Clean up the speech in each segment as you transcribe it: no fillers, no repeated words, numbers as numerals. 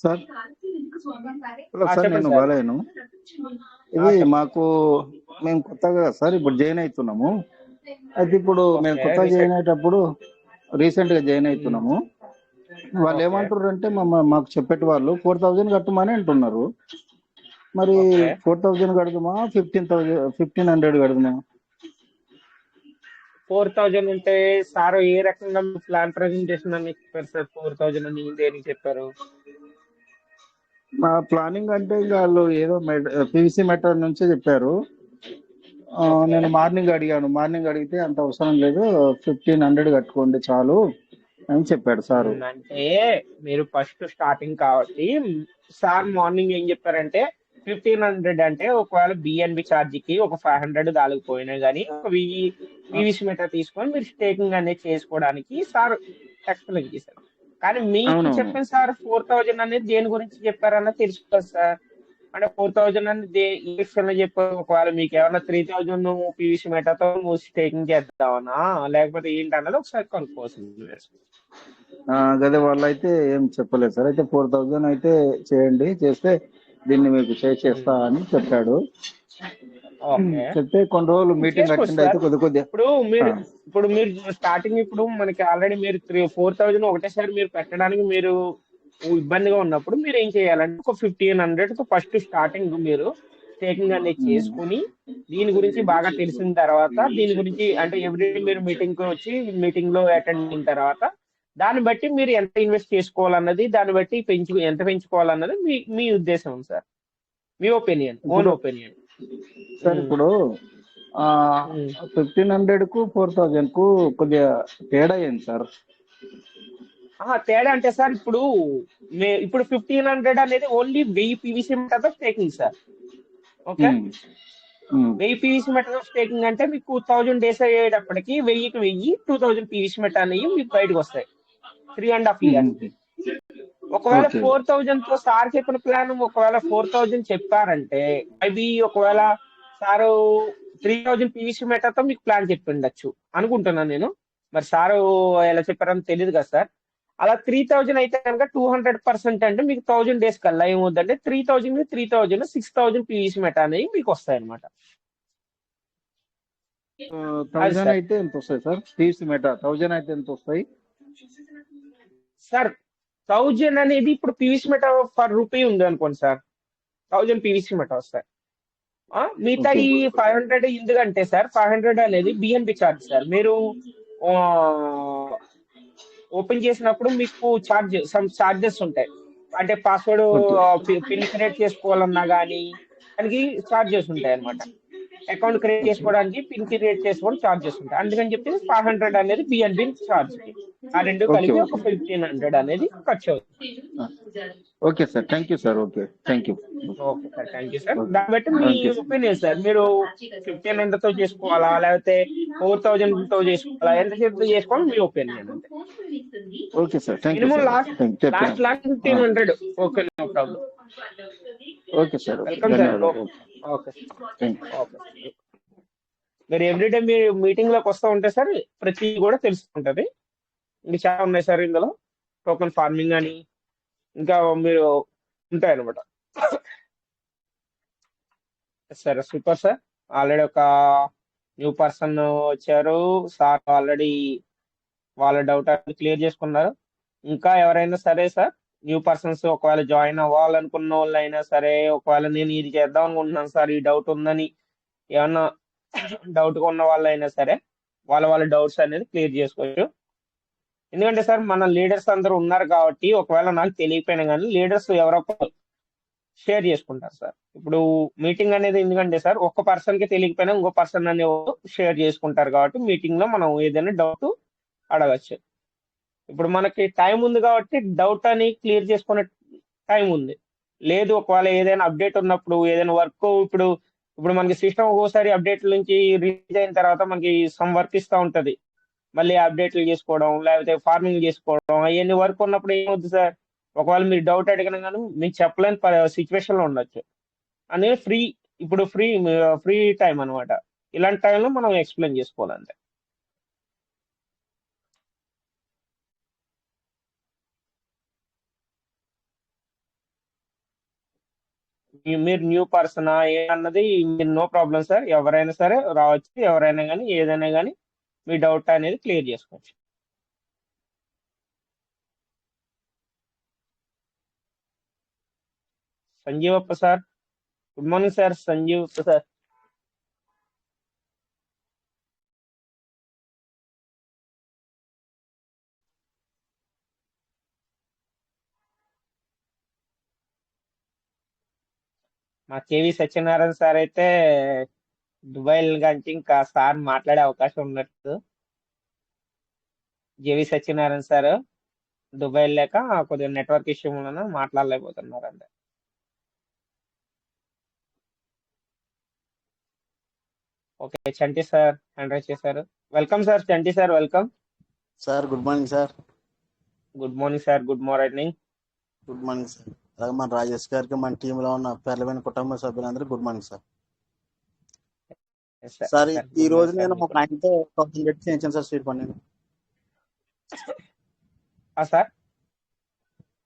Sir hello sir, చెప్పండి నేను sir. బాలేను. ఇది చెప్పండి. మాకు మేము కొత్తగా సార్ ఇప్పుడు జాయిన్ అవుతున్నాము. అయితే ఇప్పుడు మేము ఓకే. కొత్తగా జాయిన్ రీసెంట్. అయ్యేటప్పుడు రీసెంట్గా జాయిన్ అవుతున్నాము. వాళ్ళు ఓకే. ఏమంటారు అంటే మాకు చెప్పేటి వాళ్ళు 4000 కట్టమని అంటున్నారు. మరి ఓకే. 4000 కడదామా, 1500 కడదామా? 4000 ఉంటే సార్ ఏ రకంగా మీ ప్లాన్ ప్రజెంటేషన్ అని చెప్పారు సార్? 4000 అని దేనికి చెప్పారు? మా ప్లానింగ్ అంటే ఇంకా వాళ్ళు ఏదో పీవీసీ మెటర్ నుంచే చెప్పారు. ఓకే. నేను మార్నింగ్ అడిగాను. మార్నింగ్ అడిగితే అంత అవసరం లేదు, 1500 కట్టుకోండి చాలు అని చెప్పాడు సారు. అంటే మీరు ఫస్ట్ స్టార్టింగ్ కాబట్టి సార్ మార్నింగ్ ఏం చెప్పారంటే 1500 అంటే ఒకవేళ బిఎన్బి ఛార్జీకి ఒక 500 దాలిపోయినా కానీ ఒక 1000 పీవీసీ మీటర్ తీసుకొని మీరు స్టేకింగ్ అనేది చేసుకోవడానికి సార్ ఎక్స్ప్లెయిన్ చేశారు. కానీ మీకు అవునవును. చెప్పిన సార్ 4000 అనేది దేని గురించి చెప్పారన్నది తెలుసుకోవాలి సార్. అంటే 4000 అని ఏ విషయంలో చెప్పారు? ఒకవేళ మీకు ఏమన్నా 3000 పీవీసీ మీటర్తో స్టేకింగ్ చేద్దామన్నా లేకపోతే ఏంటన్నది ఒకసారి కనుక్కోవాల్సింది. గదే వాళ్ళు అయితే ఏం చెప్పలేదు సార్. అయితే 4000 అయితే చేయండి, చేస్తే దీన్ని మీకు చేస్తా ఉమ్. అని చెప్పాడు. ఓకే. చెప్తే కొన్ని రోజులు మీటింగ్ చేసుకోవచ్చు అటెండ్ అయితే సార్. కొద్ది కొద్దిగా ఇప్పుడు మీరు ఆ, ఇప్పుడు మీరు స్టార్టింగ్ ఇప్పుడు మనకి ఆల్రెడీ మీరు 4000 ఒకటేసారి మీరు పెట్టడానికి మీరు ఇబ్బందిగా ఉన్నప్పుడు మీరు ఏం చేయాలంటే ఒక 1500 ఫస్ట్ స్టార్టింగ్ మీరు స్టేకింగ్ అనేది ఉమ్, చేసుకుని దీని గురించి బాగా తెలిసిన తర్వాత దీని గురించి అంటే ఎవ్రీడే మీరు మీటింగ్ వచ్చి మీటింగ్ లో అటెండ్ అయిన తర్వాత దాన్ని బట్టి మీరు ఎంత ఇన్వెస్ట్ చేసుకోవాలన్నది దాన్ని బట్టి ఎంత పెంచుకోవాలన్నది మీ మీ ఉద్దేశం సార్. మీ ఒపీనియన్, ఓన్ ఇప్పుడు ఒపీనియన్. సార్ ఇప్పుడు 1500 కు 4000 కు కొద్దిగా తేడా ఏంటి సార్? తేడా అంటే సార్ ఇప్పుడు ఇప్పుడు 1500 అనేది only 1000 PVC meter staking sir. Okay. Um, um, 1000 PVC meter staking అంటే మీకు 1000 డేస్ అయ్యేటప్పటికి 1000కి 1000 2000 పీవీసీ మీటర్ అనేవి మీకు బయటకు వస్తాయి 3.5 ఉమ్, years కి. ఒకవేళ ఓకే. 4000 తో సార్ చెప్పిన ప్లాన్ ఒకవేళ 4000 చెప్పారంటే మేబీ ఒకవేళ సారు 3000 పీవీసీ మీటర్ తో మీకు ప్లాన్ చెప్పిండొచ్చు అనుకుంటున్నాను నేను. మరి సారు ఎలా చెప్పారని తెలియదు కదా సార్. అలా 3000 అయితే కనుక 200% అంటే మీకు 1000 డేస్ కల్లా ఏమవుతుందంటే 3000 పీవీసీ మీటర్ అనేవి మీకు వస్తాయి అనమాట. అది 1000 సార్. అయితే ఎంత వస్తాయి సార్? పీవీసీ మెటా 1000 అయితే ఎంత వస్తాయి? సార్ 1000 అనేది ఇప్పుడు పీవీసీ మీటర్ పర్ రూపీ ఉంది అనుకోండి సార్. 1000 పీవీసీ మీటర్ వస్తాయి. మిగతా ఓకే. ఈ 500 ఎందుకంటే సార్ 500 అనేది బిఎన్బి ఛార్జ్ సార్. మీరు ఓపెన్ చేసినప్పుడు మీకు సమ్ ఛార్జెస్ ఉంటాయి. అంటే పాస్వర్డ్ ఓకే. పిన్ క్రియేట్ చేసుకోవాలన్నా కానీ దానికి ఛార్జెస్ ఉంటాయి అనమాట. Account create okay. చేసుకోవడానికి పిన్ క్రియేట్ చేసుకోవడానికి ఛార్జెస్ ఉంటాయి. అందుకని చెప్పి 500 అనేది బిఎన్బి ఛార్జ్ కి. ఆ రెండు ఓకే. కలిపి ఒక ఓకే. 1500 అనేది ఖర్చు అవుతుంది. Okay sir, thank you sir. Okay, thank you. Okay sir, thank you sir. Okay, దాన్ని బట్టి me thank you. Opinion sir. మీరు 1500 తో చేసుకోవాలా లేకపోతే 4000 తో చేసుకోవాలా, ఎంత చేతితో చేసుకోవాలని మీ ఒపీనియన్ అంతే. Okay sir, thank you minimum sir. Last చెప్పిన last 1500. Okay, no problem. Okay sir. Okay, welcome sir. ధన్యవాదాలు. Okay thank you. ఓకే. మీరు ఎవ్రీడే మీరు మీటింగ్ లోకి వస్తూ ఉంటే సార్ ప్రతి కూడా తెలుస్తుంటది. ఇంకా చాలా ఉన్నాయి సార్ ఇందులో. టోకెన్ ఫార్మింగ్ అని ఇంకా మీరు ఉంటాయన్నమాట. సరే, సూపర్ సార్. ఆల్రెడీ ఒక న్యూ పర్సన్ వచ్చారు సార్. ఆల్రెడీ వాళ్ళ డౌట్ క్లియర్ చేసుకున్నారు. ఇంకా ఎవరైనా సరే సార్ న్యూ పర్సన్స్ ఒకవేళ జాయిన్ అవ్వాలనుకున్న వాళ్ళు అయినా సరే ఒకవేళ నేను ఇది చేద్దాం అనుకుంటున్నాను సార్ ఈ డౌట్ ఉందని ఏమన్నా డౌట్ ఉన్న వాళ్ళు అయినా సరే వాళ్ళ డౌట్స్ అనేది క్లియర్ చేసుకోవచ్చు. ఎందుకంటే సార్ మన లీడర్స్ అందరూ ఉన్నారు కాబట్టి ఒకవేళ నాకు తెలియకపోయినా కానీ లీడర్స్ ఎవరో షేర్ చేసుకుంటారు సార్. ఇప్పుడు మీటింగ్ అనేది ఎందుకంటే సార్ ఒక్క పర్సన్ కి తెలియకపోయినా ఇంకో పర్సన్ అనే షేర్ చేసుకుంటారు కాబట్టి మీటింగ్ లో మనం ఏదైనా డౌట్ అడగచ్చు. ఇప్పుడు మనకి టైం ఉంది కాబట్టి డౌట్ అని క్లియర్ చేసుకునే టైం ఉంది. లేదు ఒకవేళ ఏదైనా అప్డేట్ ఉన్నప్పుడు ఏదైనా వర్క్ ఇప్పుడు ఇప్పుడు మనకి సిస్టమ్ ఒక్కోసారి అప్డేట్ల నుంచి రిలీజ్ అయిన తర్వాత మనకి సమ్ వర్క్ ఇస్తూ ఉంటది. మళ్ళీ అప్డేట్లు చేసుకోవడం లేకపోతే ఫార్మింగ్ చేసుకోవడం అవన్నీ వర్క్ ఉన్నప్పుడు ఏమవుతుంది సార్, ఒకవేళ మీరు డౌట్ అడిగినా కానీ మీకు చెప్పలేని సిచ్యువేషన్ లో ఉండొచ్చు. అనేది ఇప్పుడు ఫ్రీ టైం అనమాట. ఇలాంటి టైంలో మనం ఎక్స్ప్లెయిన్ చేసుకోవాలంటే. మీరు న్యూ పర్సనా ఏమన్నది మీరు నో ప్రాబ్లం సార్. ఎవరైనా సరే రావచ్చు. ఎవరైనా కానీ ఏదైనా కానీ మీ డౌట్ అనేది క్లియర్ చేసుకోవచ్చు. Sanjeevappa sir, good morning sir. Sanjeevappa sir. మా కేవి సత్యనారాయణ సార్ అయితే దుబాయ్ నుంచి ఇంకా సార్ మాట్లాడే అవకాశం ఉన్నట్టు. జేవి సత్యనారాయణ సార్ దుబాయ్ లేక కొద్దిగా నెట్వర్క్ ఇష్యూ వలన మాట్లాడలేకపోతున్నారు అంతే. Okay, Chanti sir hand raise చేశారు. Welcome sir, Chanti sir welcome. Sir good morning sir. Good morning sir. Good morning. Good morning sir. అలాగే మన రాజేష్ గారికి మన టీంలో ఉన్న పేర్లమైన కుటుంబ సభ్యులందరూ good morning sir. Yes, sir. Sir Sir, ఈ good రోజు morning, నేను sir. ఒక ఆయనతో 1000 పెట్టి చేయించాను సార్ స్వీట్ పని. సార్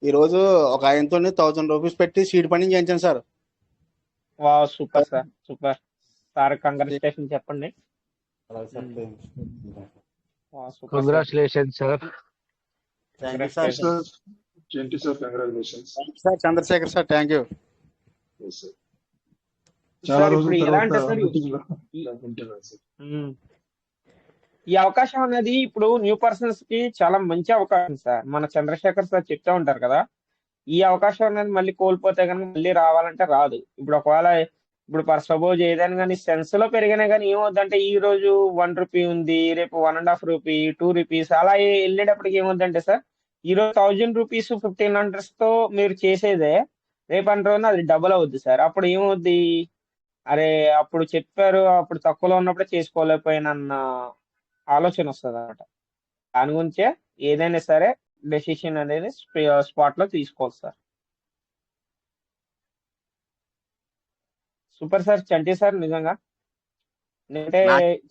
ఈ రోజు ఒక ఆయనతో 1000 రూపీస్ పెట్టి సీడ్ పని చేయించాను sir. Wow, super sir, super sir. Congratulation చెప్పండి. అలాగే sir. Wow, super sir. Congratulation sir. Thank you sir. Congratulations. Genty sir, congratulations. Sir Chandrashekar sir thank you. Yes, sir. Sir, చాలా ఇప్పుడు రోజుల ఎలా అంటే తర్వాత సార్ meeting లో ఉంటున్నాను సార్. ఈ అవకాశం అనేది ఇప్పుడు న్యూ పర్సన్స్ కి చాలా మంచి అవకాశం సార్. మన చంద్రశేఖర్ సార్ చెప్తా ఉంటారు కదా, ఈ అవకాశం అనేది మళ్ళీ కోల్పోతే కనుక మళ్ళీ రావాలంటే రాదు. ఇప్పుడు ఒకవేళ ఇప్పుడు ఫర్ సపోజ్ ఏదైనా కానీ సెన్స్ లో పెరిగినా కానీ ఏమవుద్దంటే ఈ రోజు 1 రూపీ ఉంది, రేపు 1.5 రూపీ, 2 రూపీస్ అలా వెళ్ళేటప్పటికి ఏమవుద్దంటే సార్, ఈ రోజు 1000 రూపీస్ 1500 తో మీరు చేసేదే రేపటి రోజున అది డబుల్ అవుద్ది సార్. అప్పుడు ఏమవుద్ది, అరే అప్పుడు చెప్పారు అప్పుడు తక్కువలో ఉన్నప్పుడే చేసుకోలేకపోయినన్న ఆలోచన వస్తుంది అనమాట. దాని గురించే ఏదైనా సరే డెసిషన్ అనేది స్పాట్ లో తీసుకోవాలి sir. Super sir, Chanti sir నిజంగా అంటే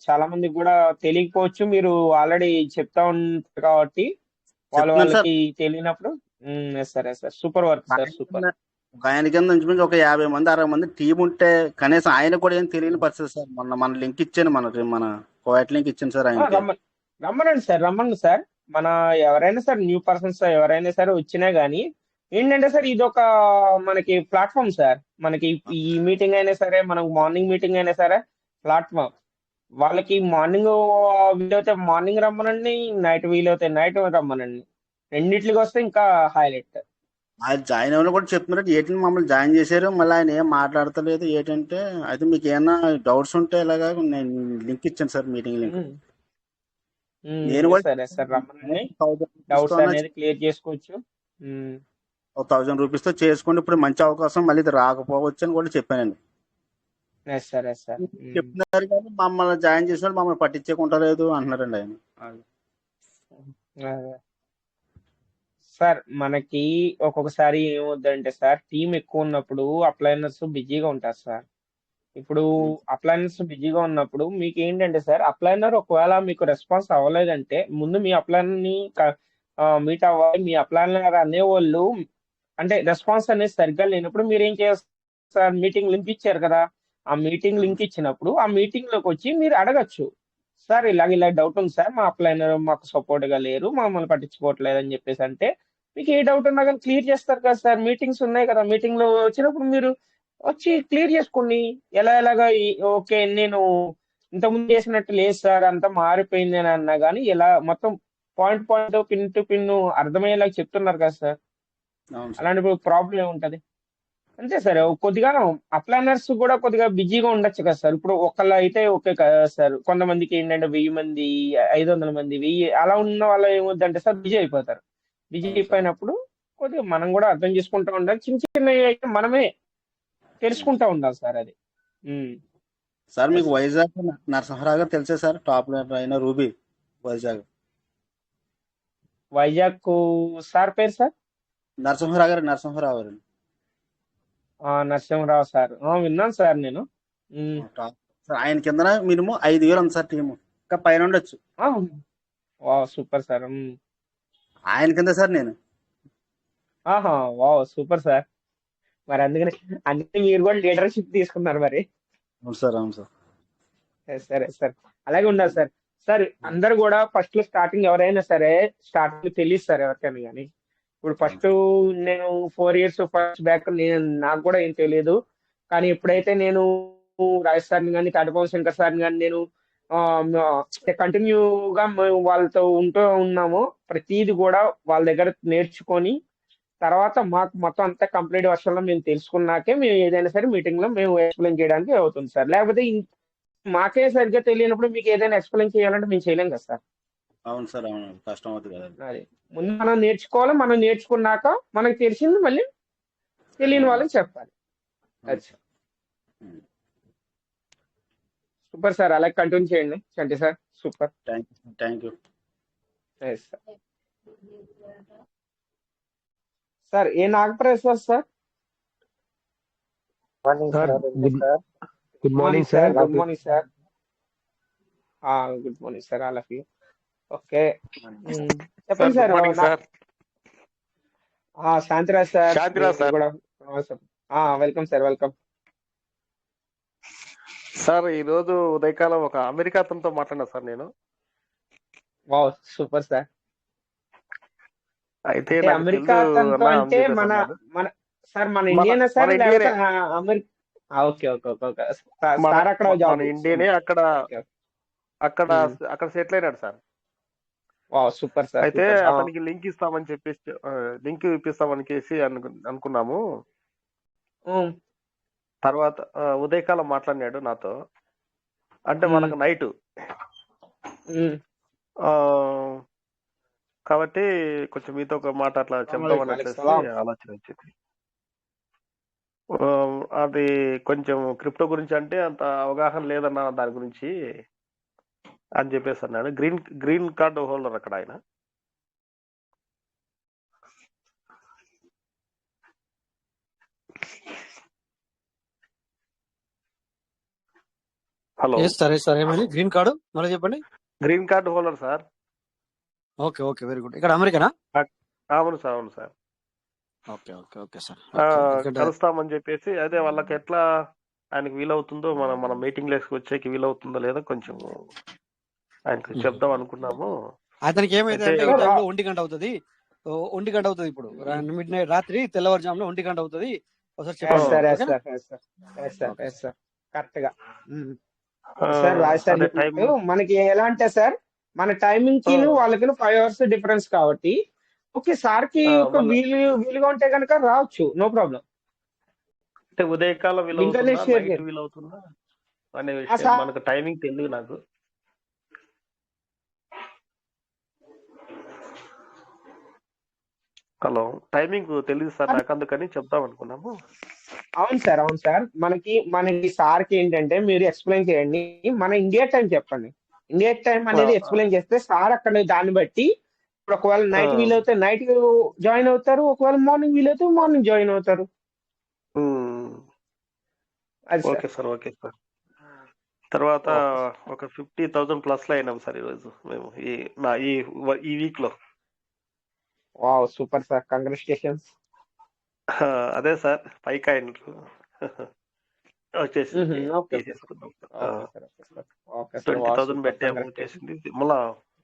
చాలా మందికి కూడా తెలియకపోవచ్చు, మీరు ఆల్రెడీ చెప్తా ఉంటారు కాబట్టి చెప్తున్నాను సార్. వాళ్ళకి తెలియనప్పుడు. సరే sir, super work sir, super. ఒక ఆయన కింద ఇంచుమించు ఒక 50 మంది 60 మంది టీం ఉంటే కనీసం ఆయన కూడా ఏం తెలియని పరిస్థితి సార్. మన లింక్ ఇచ్చాను, మన కోయట్ లింక్ ఇచ్చాను సార్ ఆయనకి. రమ్మనండి సార్, రమ్మండి సార్. మన ఎవరైనా సరే న్యూ పర్సన్స్ ఎవరైనా సరే వచ్చినా గానీ ఏంటంటే సార్, ఇది ఒక మనకి ప్లాట్ఫామ్ సార్. మనకి ఈ మీటింగ్ అయినా సరే, మనకు మార్నింగ్ మీటింగ్ అయినా సరే ప్లాట్ఫామ్. వాళ్ళకి మార్నింగ్ వీలైతే మార్నింగ్ రమ్మనండి, నైట్ వీలైతే నైట్ రమ్మనండి. రెండిట్లకి వస్తే ఇంకా హైలైట్. ఆయన జాయిన్ అవ్వని కూడా చెప్తున్నారు ఏంటంటే మమ్మల్ని జాయిన్ చేశారు, మళ్ళీ ఆయన ఏం మాట్లాడతలేదు ఏంటంటే. అయితే మీకు ఏమైనా డౌట్స్ ఉంటే ఇలాగా నేను లింక్ ఇచ్చాను సార్, మీటింగ్ లింక్. నేను కూడా సరే సార్, రమ్మనండి. 1000 డౌట్స్ రూపీస్ అనేది క్లియర్ చేసుకోవచ్చు. 1000 రూపీస్ తో చేసుకోండి, ఇప్పుడు మంచి అవకాశం, మళ్ళీ ఇది రాకపోవచ్చు అని కూడా చెప్పానండి. సరే సార్. చెప్తున్నారు కానీ మమ్మల్ని జాయిన్ చేసిన వాళ్ళు మమ్మల్ని పట్టించుకుంటలేదు అంటున్నారండి ఆయన. సార్ మనకి ఒక్కొక్కసారి ఏమవుద్దంటే సార్, టీం ఎక్కువ ఉన్నప్పుడు అప్లైనర్స్ బిజీగా ఉంటారు సార్. ఇప్పుడు అప్లైనర్స్ బిజీగా ఉన్నప్పుడు మీకు ఏంటంటే సార్, అప్లైనర్ ఒకవేళ మీకు రెస్పాన్స్ అవ్వలేదంటే ముందు మీ అప్లైనర్ ని మీట్ అవ్వాలి. మీ అప్లైనర్ అనేవాళ్ళు అంటే రెస్పాన్స్ అనేది సరిగ్గా లేనప్పుడు మీరు ఏం చేయాలి సార్, మీటింగ్ లింక్ ఇచ్చారు కదా, ఆ మీటింగ్ లింక్ ఇచ్చినప్పుడు ఆ మీటింగ్ లోకి వచ్చి మీరు అడగచ్చు, సార్ ఇలా డౌట్ ఉంది సార్, మా అప్లైనర్ మాకు సపోర్ట్ గా లేరు, మమ్మల్ని పట్టించుకోవట్లేదు అని చెప్పేసి అంటే మీకు ఏ డౌట్ ఉన్నా కానీ క్లియర్ చేస్తారు కదా సార్. మీటింగ్స్ ఉన్నాయి కదా, మీటింగ్ లో వచ్చినప్పుడు మీరు వచ్చి క్లియర్ చేసుకోండి. ఎలాగా ఓకే నేను ఇంతకుముందు చేసినట్టు లేదు సార్, అంతా మారిపోయింది అని అన్నా కానీ ఇలా మొత్తం పాయింట్ పిన్ టు పిన్ అర్థమయ్యేలా చెప్తున్నారు కదా సార్. అలాంటి ప్రాబ్లం ఏముంటది అంతే సార్. కొద్దిగా అప్లైనర్స్ కూడా కొద్దిగా బిజీగా ఉండొచ్చు కదా సార్. ఇప్పుడు ఒకళ్ళు అయితే ఓకే కదా సార్, కొంతమందికి ఏంటంటే 1000 మంది 500 మంది 1000 అలా ఉన్న వాళ్ళు ఏమవుద్దంటే సార్ బిజీ అయిపోతారు. బిజీ అయిపోయినప్పుడు కొద్దిగా మనం కూడా అర్థం చేసుకుంటూ ఉండాలి. చిన్న చిన్న అయితే మనమే తెలుసుకుంటా ఉండాలి సార్. అది సార్ మీకు వైజాగ్ నరసింహరావు గారు తెలుసా సార్, టాప్ లీడర్ అయిన రూబీ వైజాగ్ సార్ పేరు సార్ నరసింహరావు గారు నరసింహరావు సార్ విన్నాను సార్ నేను. సార్ ఆయన కింద మినిమం 5000 ఉంది సార్ టీము, ఇంకా పైన ఉండొచ్చు. Super sir. ఆయన కింద సార్ నేను. Wow super sir. మరి అందుకని మీరు కూడా లీడర్షిప్ తీసుకున్నారు మరి. అవును సార్, అవును సార్. సరే సార్, అలాగే ఉండాలి సార్. సార్ అందరు కూడా ఫస్ట్ లో స్టార్టింగ్ ఎవరైనా సరే స్టార్టింగ్ తెలియదు సార్ ఎవరికైనా కానీ. ఇప్పుడు అవును ఫస్ట్ సార్. నేను 4 years ఫస్ట్ బ్యాక్ నాకు కూడా ఏం తెలియదు. కానీ ఎప్పుడైతే నేను రాజేష్ సార్ని కానీ తాటిపూడి శంకర్ సార్ని కానీ నేను కంటిన్యూగా మేము వాళ్ళతో ఉంటూ ఉన్నాము. ప్రతిది కూడా వాళ్ళ దగ్గర నేర్చుకొని తర్వాత మాకు మొత్తం అంతా కంప్లీట్ వర్షన్లో మేము తెలుసుకున్నాకే మేము ఏదైనా సరే మీటింగ్ లో మేము ఎక్స్ప్లెయిన్ చేయడానికి అవుతుంది సార్. లేకపోతే మాకే సరిగ్గా తెలియనప్పుడు మీకు ఏదైనా ఎక్స్ప్లెయిన్ చేయాలంటే మేము చేయలేం కదా సార్. అవును సార్, అవును. కష్టం అవుతుంది కదా. అది ముందు మనం నేర్చుకోవాలి. మనం నేర్చుకున్నాక మనకు తెలిసింది మళ్ళీ తెలియని వాళ్ళకి చెప్పాలి. అవును అది సార్. ఉమ్. సూపర్ సార్, అలా కంటిన్యూ చేయండి Chanti sir. Super. Thank you. Nice sir. Sir ఏ Nagaprasad sir? Morning sir sir. Good good morning sir. Sir. Good morning sir. Good morning sir all of you. Okay, చెప్పండి sir. Good morning sir. Shantiraj sir. Shantiraj sir. కూడా welcome sir, welcome. Sir ఈ రోజు ఉదయకాలం ఒక America అతనితో మాట్లాడినా sir నేను. Wow, super sir. అయితే అంటే నాకు అమెరికా తెలుగు అతనితో అన్న అంటే అని మన చెప్పేసి మన సార్ మన మన ఇండియన్ సార్ మన లేకపోతే ఇండియనే. America? Okay okay okay okay. మన సార్ అక్కడ జాబ్ మన ఇండియనే. అక్కడ అక్కడ అక్కడ సెటిల్ అయినాడు సార్. Wow, super sir. అయితే సూపర్. అతనికి లింక్ ఇస్తామని చెప్పేసి లింక్ ఇప్పిస్తామని చేసి అనుకున్నాము. తర్వాత ఉదయకాలం మాట్లాడినాడు నాతో. అంటే మనకు నైట్ కాబట్టి కొంచెం మీతో ఒక మాట అట్లా చెప్దామని వచ్చేసి ఆలోచన వచ్చింది. అది కొంచెం క్రిప్టో గురించి అంటే అంత అవగాహన లేదన్న దాని గురించి అని చెప్పేసి అన్నాడు. గ్రీన్ కార్డు హోల్డర్ అక్కడ ఆయన. హలో సరే సార్, ఏమైంది? గ్రీన్ కార్డు మళ్ళీ చెప్పండి. Green card holder sir. Okay okay, very good. ఇక్కడ అమెరికానా? అవును సార్, అవును sir. Okay okay okay sir. కలుస్తామని చెప్పేసి అదే వాళ్ళకి ఎట్లా ఆయనకు వీలవుతుందో మన మీటింగ్ లెక్స్కి వచ్చేకి వీలవుతుందో లేదో కొంచెం ఆయనకు చెప్దాం అనుకున్నాము. అతనికి ఏమైతే అంటే ఈ టైంలో 1 గంట అవుతుంది. 1 గంట అవుతుంది ఇప్పుడు. మిడ్ నైట్, రాత్రి తెల్లవారుజాములో 1 గంట అవుతుంది. ఒకసారి చెప్పండి. కరెక్ట్ గా సార్. రాజ్ సార్ మనకి ఎలా అంటే సార్, మన టైమింగ్ కి వాళ్ళకి 5 hours డిఫరెన్స్ కాబట్టి ఓకే సార్ కి వీలుగా ఉంటే కనుక రావచ్చు, నో ప్రాబ్లం. అంటే ఉదయకాలం వీలవుతుందా, నైట్ వీలవుతుందా అనే విషయం మనకు టైమింగ్ తెలియదు నాకు. హలో, టైమింగ్ తెలియదు సార్ నాకు, అందుకని చెప్దాం అనుకున్నాము. అవును సార్, అవును సార్. మనకి సార్ కి ఏంటంటే మీరు ఎక్స్ప్లెయిన్ చేయండి. మన ఇండియా టైం చెప్పండి. ఇండియా టైం అనేది ఎక్స్ప్లెయిన్ చేస్తే సార్ అక్కడ దాన్ని బట్టి ఇప్పుడు ఒకవేళ నైట్ వీలవుతే నైట్ జాయిన్ అవుతారు, ఒకవేళ మార్నింగ్ వీలవుతే మార్నింగ్ జాయిన్ అవుతారు. Okay sir, okay sir. తర్వాత ఒక 50,000 ప్లస్ లో అయినాం సార్ ఈరోజు మేము ఈ వీక్ లో. Wow, super sir, congratulations. అదే సార్, పైకి అయినట్లు వచ్చేసింది. 20,000 పెట్టాము, వచ్చేసింది. మళ్ళా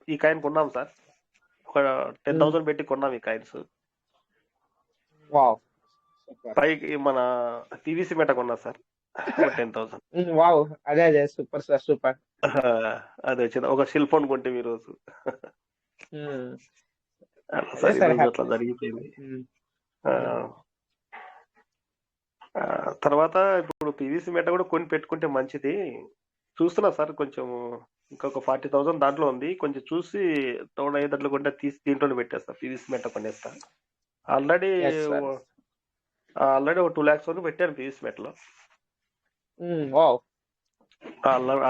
ఈ కాయిన్ కొన్నాం సార్. ఒక 10,000 పెట్టి కొన్నాం ఈ కాయిన్స్. పైకి మన పీవీసీ మెట కొన్నా సార్ 10,000. వావ్, అదే సూపర్ సార్, సూపర్. అది వచ్చింది. ఒక సెల్ ఫోన్ కొంటే ఈ రోజు. అట్లా జరిగిపోయింది. తర్వాత ఇప్పుడు పీవీసీ మెట కూడా కొని పెట్టుకుంటే మంచిది చూస్తున్నా సార్. కొంచెం ఇంకొక 40,000 దాంట్లో ఉంది. కొంచెం చూసి తోడైదట్లు కొంటే తీసి దీంట్లో పెట్టేస్తా, పీవీసీ మెట కొనేస్తా. ఆల్రెడీ ఒక 2 lakhs వరకు పెట్టాను పీవీసీ మెటలో.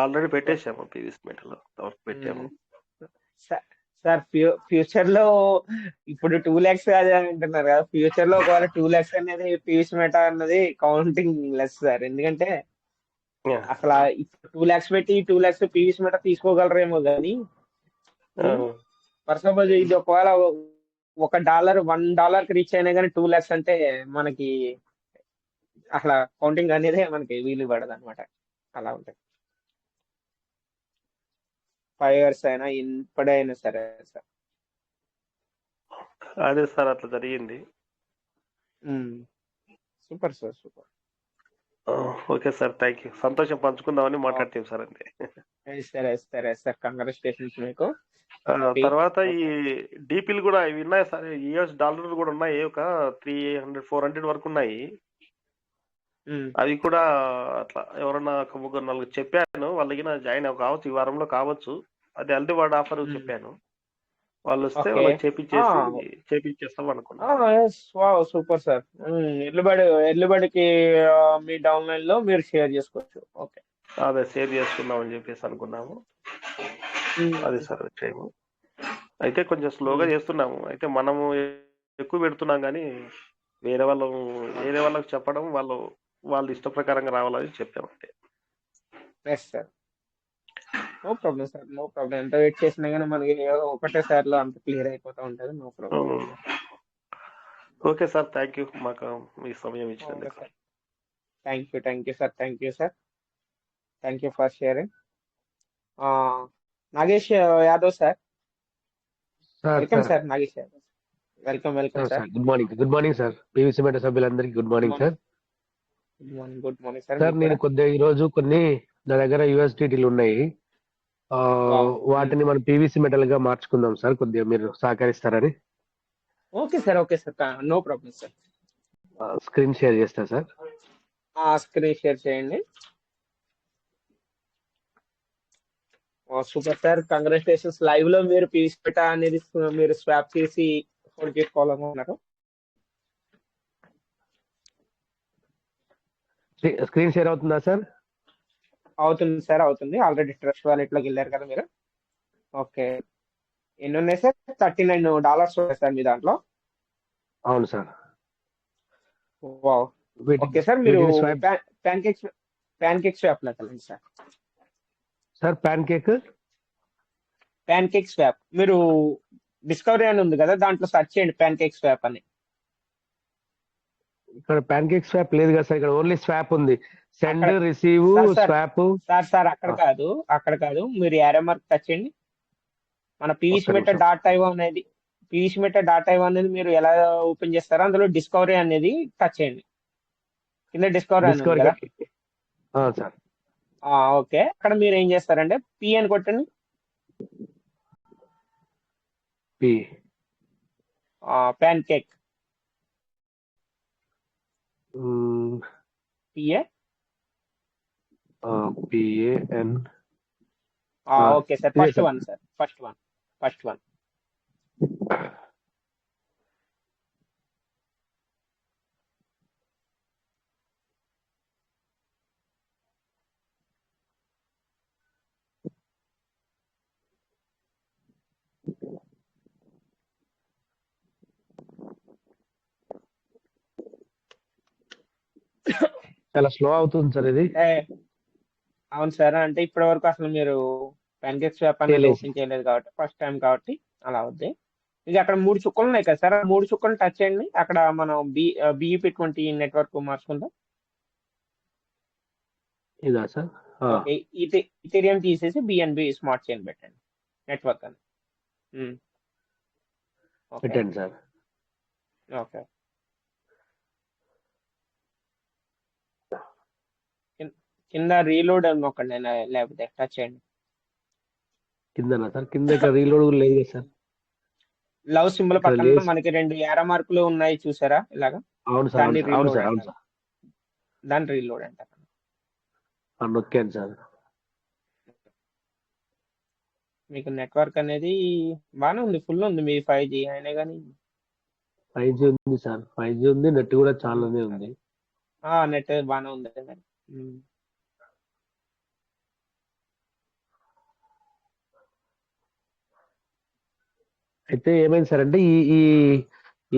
ఆల్రెడీ పెట్టేసాము పీవీసీ మెటలో, పెట్టాము సార్. ఫ్యూచర్ లో ఇప్పుడు 2 lakhs అదే అంటున్నారు కదా, ఫ్యూచర్ లో ఒకవేళ 2 lakhs అనేది పీవీసీ మెటా అన్నది కౌంటింగ్ లెస్ సార్. ఎందుకంటే అసలు 2 lakhs పెట్టి 2 lakhs పీవీసీ మెటా తీసుకోగలరేమో కానీ ఫర్ సపోజ్ ఇది ఒకవేళ $1 కి రీచ్ అయినా కానీ 2 lakhs అంటే మనకి అట్లా కౌంటింగ్ అనేది మనకి వీలు పడదు అనమాట. అలా ఉంటుంది. 5 ఇయర్స్ అయినా ఇప్పుడైనా సరే సార్. అదే సార్ అట్లా జరిగింది. Super sir, super. Okay sir, thank you. సంతోషం పంచుకుందామని మాట్లాడతాం సార్ అంతే. సరే సరే సార్, కంగ్రాచులేషన్స్ మీకు. తర్వాత ఈ డీపీలు కూడా ఇవి ఉన్నాయి సార్, US$ కూడా ఉన్నాయి, ఒక 300-400 వరకు ఉన్నాయి. అవి కూడా అట్లా ఎవరన్నా ఒక 3-4 చెప్పాను, వాళ్ళకి జాయిన్ కావచ్చు, ఈ వారంలో కావచ్చు. అది ఎల్డి వార్డ్ ఆఫర్ చెప్పాను, వాళ్ళు వస్తే ఓకే. వాళ్ళకి చేపించేస్తాం అనుకున్నా. Super sir. ఎర్లిబడికి మీ డౌన్లైన్ లో మీరు షేర్ చేసుకోవచ్చు. ఓకే, అదే షేర్ చేసుకుందాం అని చెప్పేసి అనుకున్నాము. అదే సార్ విషయము. అయితే కొంచెం స్లోగా చేస్తున్నాము. అయితే మనము ఎక్కువ పెడుతున్నాం కానీ వేరే వాళ్ళకి చెప్పడం, వాళ్ళు ఇష్ట ప్రకారంగా రావాలని చెప్పామంటే. Yes sir, no problem sir, no problem. ఎంత వెయిట్ చేసినా కానీ మనకి ఒకటేసారిలో అంత క్లియర్ అయిపోతూ ఉంటుంది. No problem. Okay sir, thank you మాకు మీ సమయం ఇచ్చినందుకు. Thank you sir, thank you for sharing. Nagesh Yadav sir, welcome sir. Nagesh Yadav, welcome sir. Good morning sir. PVC Meta సభ్యులందరికీ good morning sir. Good morning sir. Sir నేను కొద్దిగా ఈ రోజు నా దగ్గర యూఎస్డిటీలు ఉన్నాయి, వాటిని మనం పీవీసీ మెటల్ గా మార్చుకుందాం సార్, కొద్దిగా మీరు సహకరిస్తారని. Okay sir, no problem sir. Screen share చేస్తా సార్. స్క్రీన్ షేర్ చేయండి. Super sir, congratulations. లైవ్ లో మీరు పీవీసీ మెట అనేది మీరు స్వాప్ చేసి హోల్డ్ చేసుకోవాలనుకున్నారు. స్క్రీన్ షేర్ అవుతుందా సార్? అవుతుంది సార్, అవుతుంది. ఆల్రెడీ ట్రస్ట్ వాలెట్ లోకి వెళ్ళారు కదా మీరు. ఓకే, ఎన్ని ఉన్నాయి సార్? $39 ఉన్నాయి సార్ మీ దాంట్లో. అవును సార్. వావ్. ఓకే సార్, మీరు ప్యాన్ కేక్ స్వాప్ లోకి వెళ్ళండి sir. Sir pan cake swap మీరు డిస్కవరీ అని ఉంది కదా, దాంట్లో సెర్చ్ చేయండి ప్యాన్ కేక్ స్వాప్ అని. ఇక్కడ ప్యాన్ కేక్ స్వాప్ లేదు కదా సార్, ఇక్కడ ఓన్లీ స్వాప్ ఉంది. Send, receive, swap. సార్ అక్కడ కాదు, మీరు యారో మార్క్ టచ్ చేయండి. మన పీవీసీ మెట .iv అనేది మీరు ఎలా ఓపెన్ చేస్తారో అందులో డిస్కవరీ అనేది టచ్ చేయండి. కింద డిస్కవరీ సార్. ఓకే, అక్కడ మీరు ఏం చేస్తారంటే పి అని కొట్టండి. Pan cake PAN. Okay sir, first one. చాలా స్లో అవుతుంది సార్ ఇది. అవును సార్, అంటే ఇప్పటి వరకు అసలు మీరు ప్యాన్ కేక్ స్వాప్ అనేది ఓపెన్ చేయలేదు కాబట్టి, ఫస్ట్ టైం కాబట్టి అలా అవుద్ది. ఇక అక్కడ 3 చుక్కలు ఉన్నాయి కదా సార్, 3 చుక్కలు టచ్ చేయండి. అక్కడ మనం BEP20 నెట్వర్క్ మార్చుకుందాం. ఇదా సార్? ఇథీరియం తీసేసి BNB స్మార్ట్ చైన్ పెట్టండి నెట్వర్క్ అని. పెట్టండి సార్. ఓకే, కింద రీలోడ్ అని నొక్కండి, లేకపోతే టచ్ చేయండి. కిందనా సార్? కింద ఇక్కడ రీలోడ్ లేదు సార్. లవ్ సింబల్ పక్కన మనకి 2 యారో మార్కులు ఉన్నాయి చూసారా ఇలాగా? అవును సార్, అవును సార్. దాన్ని రీలోడ్ అంటారు. నొక్కాను సార్. మీకు నెట్వర్క్ అనేది బాగానే ఉంది, ఫుల్ ఉంది మీ 5G అయినా కానీ. 5G ఉంది సార్, 5G ఉంది, నెట్ కూడా చాలానే ఉంది. నెట్ బాగానే ఉంది. అయితే ఏమైంది సార్ అంటే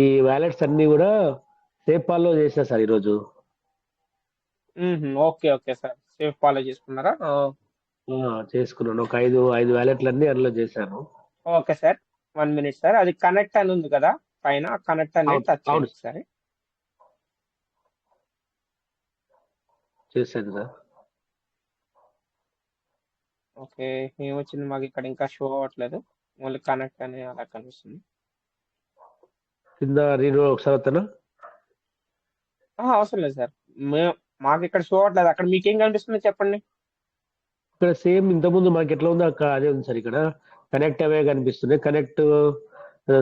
ఈ వ్యాలెట్స్ అన్ని కూడా సేఫ్ పాల్లో చేసిన సార్ ఈరోజు. ఓకే సార్, సేఫ్ ఫాలో చేసుకున్నారా? చేసుకున్నాను, ఒక 5 వ్యాలెట్లు అన్ని అందులో చేశాను. Okay sir, 1 minute sir. అది కనెక్ట్ అని ఉంది కదా పైన, కనెక్ట్ అనేది టచ్ చేయండి సరే. చేశాను సార్. ఓకే. ఏమొచ్చింది మాకు ఇక్కడ ఇంకా షో అవ్వట్లేదు. ఓన్లీ కనెక్ట్ అని అలా కనిపిస్తుంది. కింద రీడ్ ఒకసారి వస్తాను. అవసరం లేదు సార్. మాకు ఇక్కడ షో అవ్వట్లేదు. అక్కడ మీకేం కనిపిస్తుంది చెప్పండి. ఇక్కడ సేమ్ ఇంతకుముందు మనకి ఎట్లా ఉందో అక్కడ అదే ఉంది సార్. ఇక్కడ కనెక్ట్ అవే కనిపిస్తున్నాయి. కనెక్ట్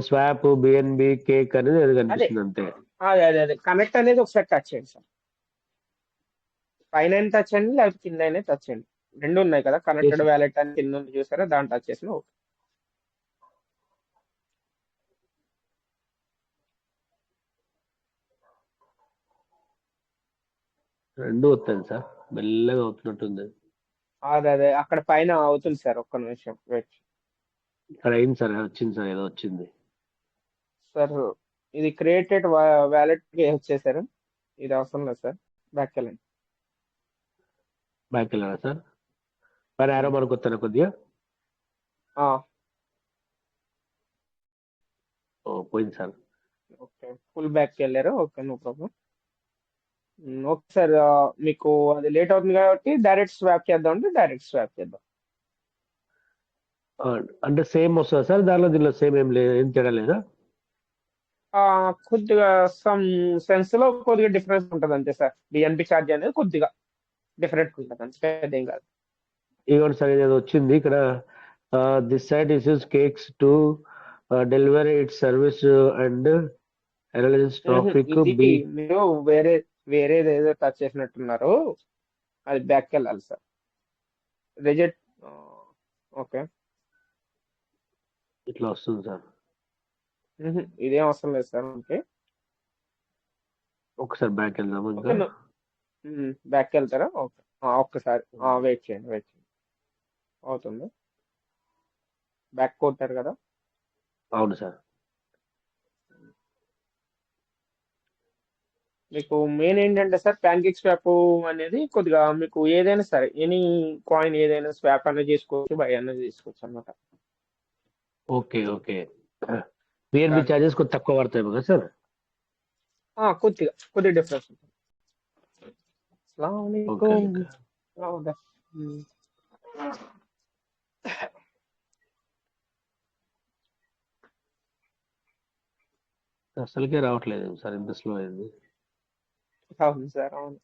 స్వాప్ బిఎన్బి కేక్ అనేది అది కనిపిస్తుంది అంతే. అదే కనెక్ట్ అనేది ఒకసారి టచ్ చేయండి సార్. పైన టచ్ చేయండి లేకపోతే కింద అయినా టచ్ చేయండి. రెండు ఉన్నాయి కదా, కనెక్టెడ్ వ్యాలెట్ అని కింద ఉంది చూసారా, దాన్ని టచ్ చేసిన ఓకే. రెండు వస్తాయి సార్, మెల్లగా అవుతున్నట్టుంది. అదే అక్కడ పైన అవుతుంది సార్. ఒక్క నిమిషం వెయిట్ ఇక్కడ అయింది సార్, వచ్చింది సార్, ఏదో వచ్చింది సార్. ఇది క్రియేటెడ్ వ్యాలెట్ వచ్చేసారు. ఇది అవసరం లేదు సార్. బ్యాక్ వెళ్ళండి. బ్యాక్ వెళ్ళారా సార్? మరి ఆరో మనకు వస్తాను కొద్దిగా. పోయింది సార్. ఓకే, ఫుల్ బ్యాక్ వెళ్ళారు. Okay, no problem. Okay sir, మీకు అది లేట్ అవుతుంది కాబట్టి డైరెక్ట్ స్వాప్ చేద్దాం అంటే డైరెక్ట్ స్వాప్ చేద్దాం. అంటే సేమ్ వస్తుందా సార్? దానిలో దీనిలో సేమ్ ఏం లేదు, ఏం తేడా లేదా? కొద్దిగా సమ్ సెన్స్ లో కొద్దిగా డిఫరెన్స్ ఉంటుంది అంతే సార్. బిఎన్బి ఛార్జ్ అనేది కొద్దిగా డిఫరెంట్ ఉంటుంది అంతే, అదేం కాదు. ఇవ్వండి సార్, ఏదో వచ్చింది ఇక్కడ. This site is cookies to delivery its service and analyse traffic ఇది మీరు వేరేది ఏదో టచ్ చేసినట్టున్నారు. అది బ్యాక్ వెళ్ళాలి సార్. రిజెక్ట్. ఓకే, ఇట్లా వస్తుంది సార్. ఇదేం అవసరం లేదు సార్. ఓకే, ఒకసారి బ్యాక్ వెళ్దాము. ఇంకా బ్యాక్ వెళ్తారా? ఓకే, ఒక్కసారి వెయిట్ చేయండి. అవుతుంది. బ్యాక్ కొట్టారు కదా? అవును సార్. మీకు మెయిన్ ఏంటంటే సార్, ప్యాన్కేక్ స్వాప్ అనేది కొద్దిగా మీకు ఏదైనా సరే ఎనీ కాయిన్ ఏదైనా స్వాప్ అనేది చేసుకోవచ్చు, బై అనేది చేసుకోవచ్చు అనమాట. Okay okay. బిఎన్బి చార్జెస్ కొద్ది తక్కువ పడతాయి కదా సార్? కొద్దిగా డిఫరెన్స్ ఉంటుంది. ఓకే. అసలుకే రావట్లేదు సార్, ఇంత స్లో అయింది. అవును సార్, అవును.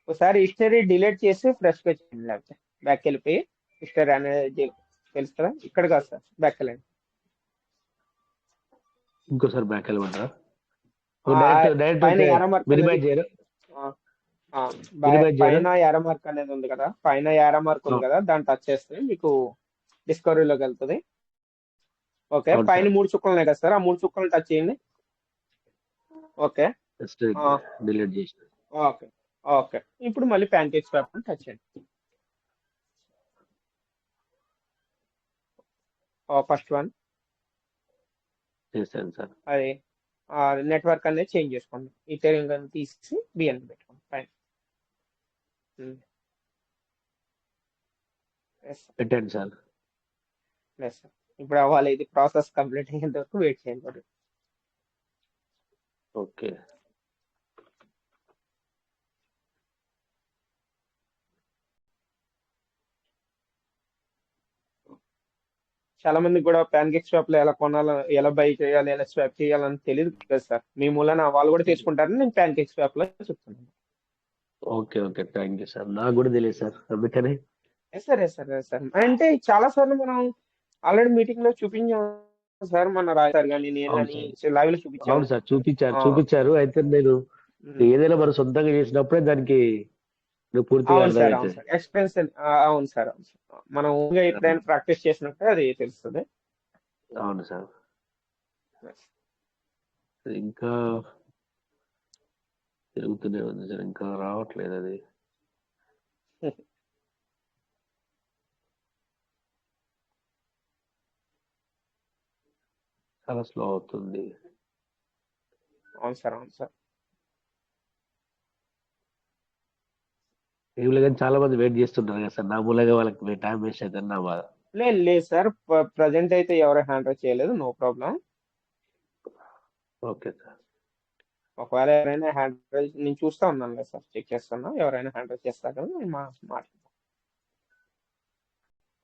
ఒకసారి హిస్టరీ డిలీట్ చేసి ఫ్రెష్ గా చేయండి, లేకపోతే బ్యాక్ వెళ్ళిపోయి హిస్టరీ అనేది తెలుస్తుందా? ఇక్కడ కాదు సార్, బ్యాక్ వెళ్ళండి. ఇంకోసారి బ్యాక్ వెళ్ళమంటారా? పైన యారో మార్క్ మినిమైజ్ చేయరా? పైన యారో మార్క్ అనేది ఉంది కదా, పైన యారో మార్క్ ఉంది కదా, దాన్ని టచ్ చేస్తే మీకు డిస్కవరీలోకి వెళ్తుంది. ఓకే, పైన 3 చుక్కలు ఉన్నాయి కదా సార్, ఆ 3 చుక్కలు టచ్ చేయండి. ఓకే, డిలీట్ చేసిన. ఓకే. ఇప్పుడు మళ్ళీ ప్యాన్కేక్ స్వాప్ టచ్ చేయండి. ఫస్ట్ వన్ చేశాను సార్. అది నెట్వర్క్ అనేది చేంజ్ చేసుకోండి. ఈథెరియం కానీ తీసి బిఎన్బి పెట్టుకోండి పైన. పెట్టండి సార్. సార్ ఇప్పుడు అవ్వాలి. ఇది ప్రాసెస్ కంప్లీట్ అయ్యేంత వరకు వెయిట్ చేయండి. ఓకే. చాలా మందికి కూడా ప్యాన్కేక్ స్వాప్ లో ఎలా కొనాలి, ఎలా బై చేయాలి, ఎలా స్వాప్ చేయాలని తెలియదు కదా సార్. మీ మూలన వాళ్ళు కూడా తీసుకుంటారని నేను ప్యాన్కేక్ స్వాప్ లో చెప్తున్నాను. Okay thank you sir. నాకు కూడా తెలియదు సార్, అందుకని. సరే అంటే చాలా సార్లు మనం ఆల్రెడీ మీటింగ్ లో చూపించాం సార్, మన రాజారు కానీ నేను కానీ లైవ్ లో చూపించాను. అవును సార్, చూపించారు. అయితే నేను ఏదైనా మనం సొంతంగా చేసినప్పుడే దానికి పూర్తిగా ఎక్స్పీరియన్స్. అవును సార్, మనం ఎప్పుడైనా ప్రాక్టీస్ చేసినట్టే అది తెలుస్తుంది. అవును సార్. ఇంకా తిరుగుతూనే ఉంది సార్, ఇంకా రావట్లేదు అది. చాలా స్లో అవుతుంది. అవును సార్. ఏం లేదని చాలా మంది వెయిట్ చేస్తుంటారు కదా సార్, నా మూలంగా వాళ్ళకి టైం వేస్ట్ అవుతుంది నా బాధ. లేదు సార్, ప్రజెంట్ అయితే ఎవరు హ్యాండ్ రైజ్ చేయలేదు, నో ప్రాబ్లం. Okay sir. ఒకవేళ ఎవరైనా హ్యాండిల్ నేను చూస్తా ఉన్నాను కదా సార్, చెక్ చేస్తున్నా, ఎవరైనా హ్యాండిల్ చేస్తారు కదా నేను మాట్లాడతాను.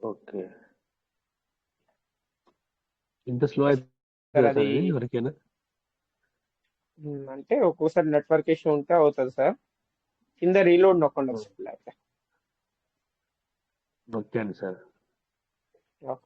ఓకే. ఇంత స్లో సార్ అవుతుంది అది సార్ ఇది ఎవరికైనా? అంటే ఒక్కోసారి నెట్వర్క్ ఇష్యూ ఉంటే అవుతుంది సార్. కింద రీలోడ్ నొక్కండి ఒకసారి లేకపోతే. నొక్కాను సార్. ఓకే.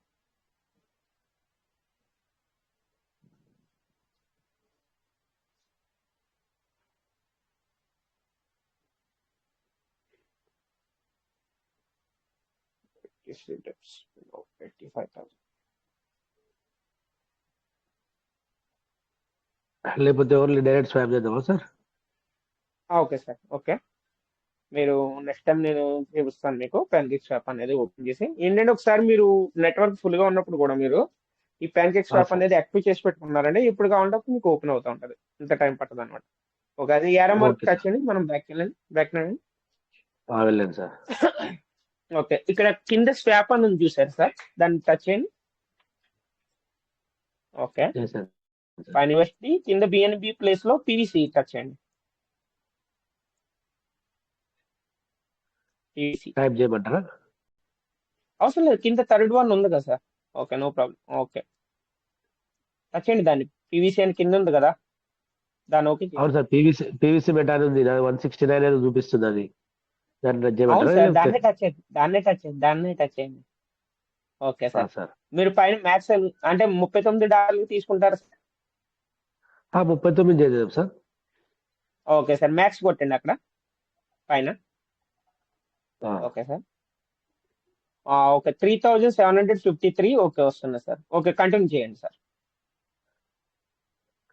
లేకపోతే ఓన్లీ డైరెక్ట్ స్వాప్ చేద్దామా సార్? Okay sir, okay. మీరు నెక్స్ట్ టైం నేను చూపిస్తాను మీకు ప్యాన్కేక్ స్వాప్ అనేది ఓపెన్ చేసి. ఏంటంటే ఒకసారి మీరు నెట్వర్క్ ఫుల్ గా ఉన్నప్పుడు కూడా మీరు ఈ ప్యాన్కేక్ స్వాప్ సార్. అనేది యాక్టివ్ చేసి పెట్టుకున్నారంటే ఇప్పుడు కావాలంటే అప్పుడు మీకు ఓపెన్ అవుతూ ఉంటుంది. ఇంత టైం పట్టదు అనమాట. ఒక అది ఏరో మార్క్ ఓకే టచ్ సార్. చేయండి, మనం బ్యాక్ వెళ్ళండి, బ్యాక్ వెళ్ళండి. వెళ్ళండి సార్. ఓకే, ఇక్కడ కింద స్వాప్ అని ఉంది చూసారు సార్, దాన్ని టచ్ చేయండి. ఓకే, చేశాను సార్. పైన యూఎస్డి కింద బిఎన్బి ప్లేస్ లో పీవీసీ టచ్ చేయండి. పీవీసీ టైప్ చేయమంటారా? అవసరం లేదు, కింద థర్డ్ వన్ ఉంది కదా sir. Okay, no problem. Okay, touch చేయండి దాన్ని. పీవీసీ అని కింద ఉంది కదా, దాన్ని ఓకే చేయండి. అవును సార్, పీవీసీ మెటాన్ ఉంది, 169 అనేది చూపిస్తుంది అది. దాన్ని టచ్ అవును చేయమంటారా సార్, లేకపోతే? దాన్నే టచ్ చేయండి, దాన్నే టచ్ చేయండి, దాన్నే టచ్ చేయండి. ఓకే సార్, సార్ మీరు పైన మ్యాక్స్ అంటే $39 తీసుకుంటారు సార్. 39 చేద్దాం సార్. ఓకే సార్, మ్యాక్స్ కొట్టండి అక్కడ పైన. ఆ, ఓకే సార్, ఓకే 3753 ఓకే వస్తుంది సార్. ఓకే, కంటిన్యూ చేయండి సార్.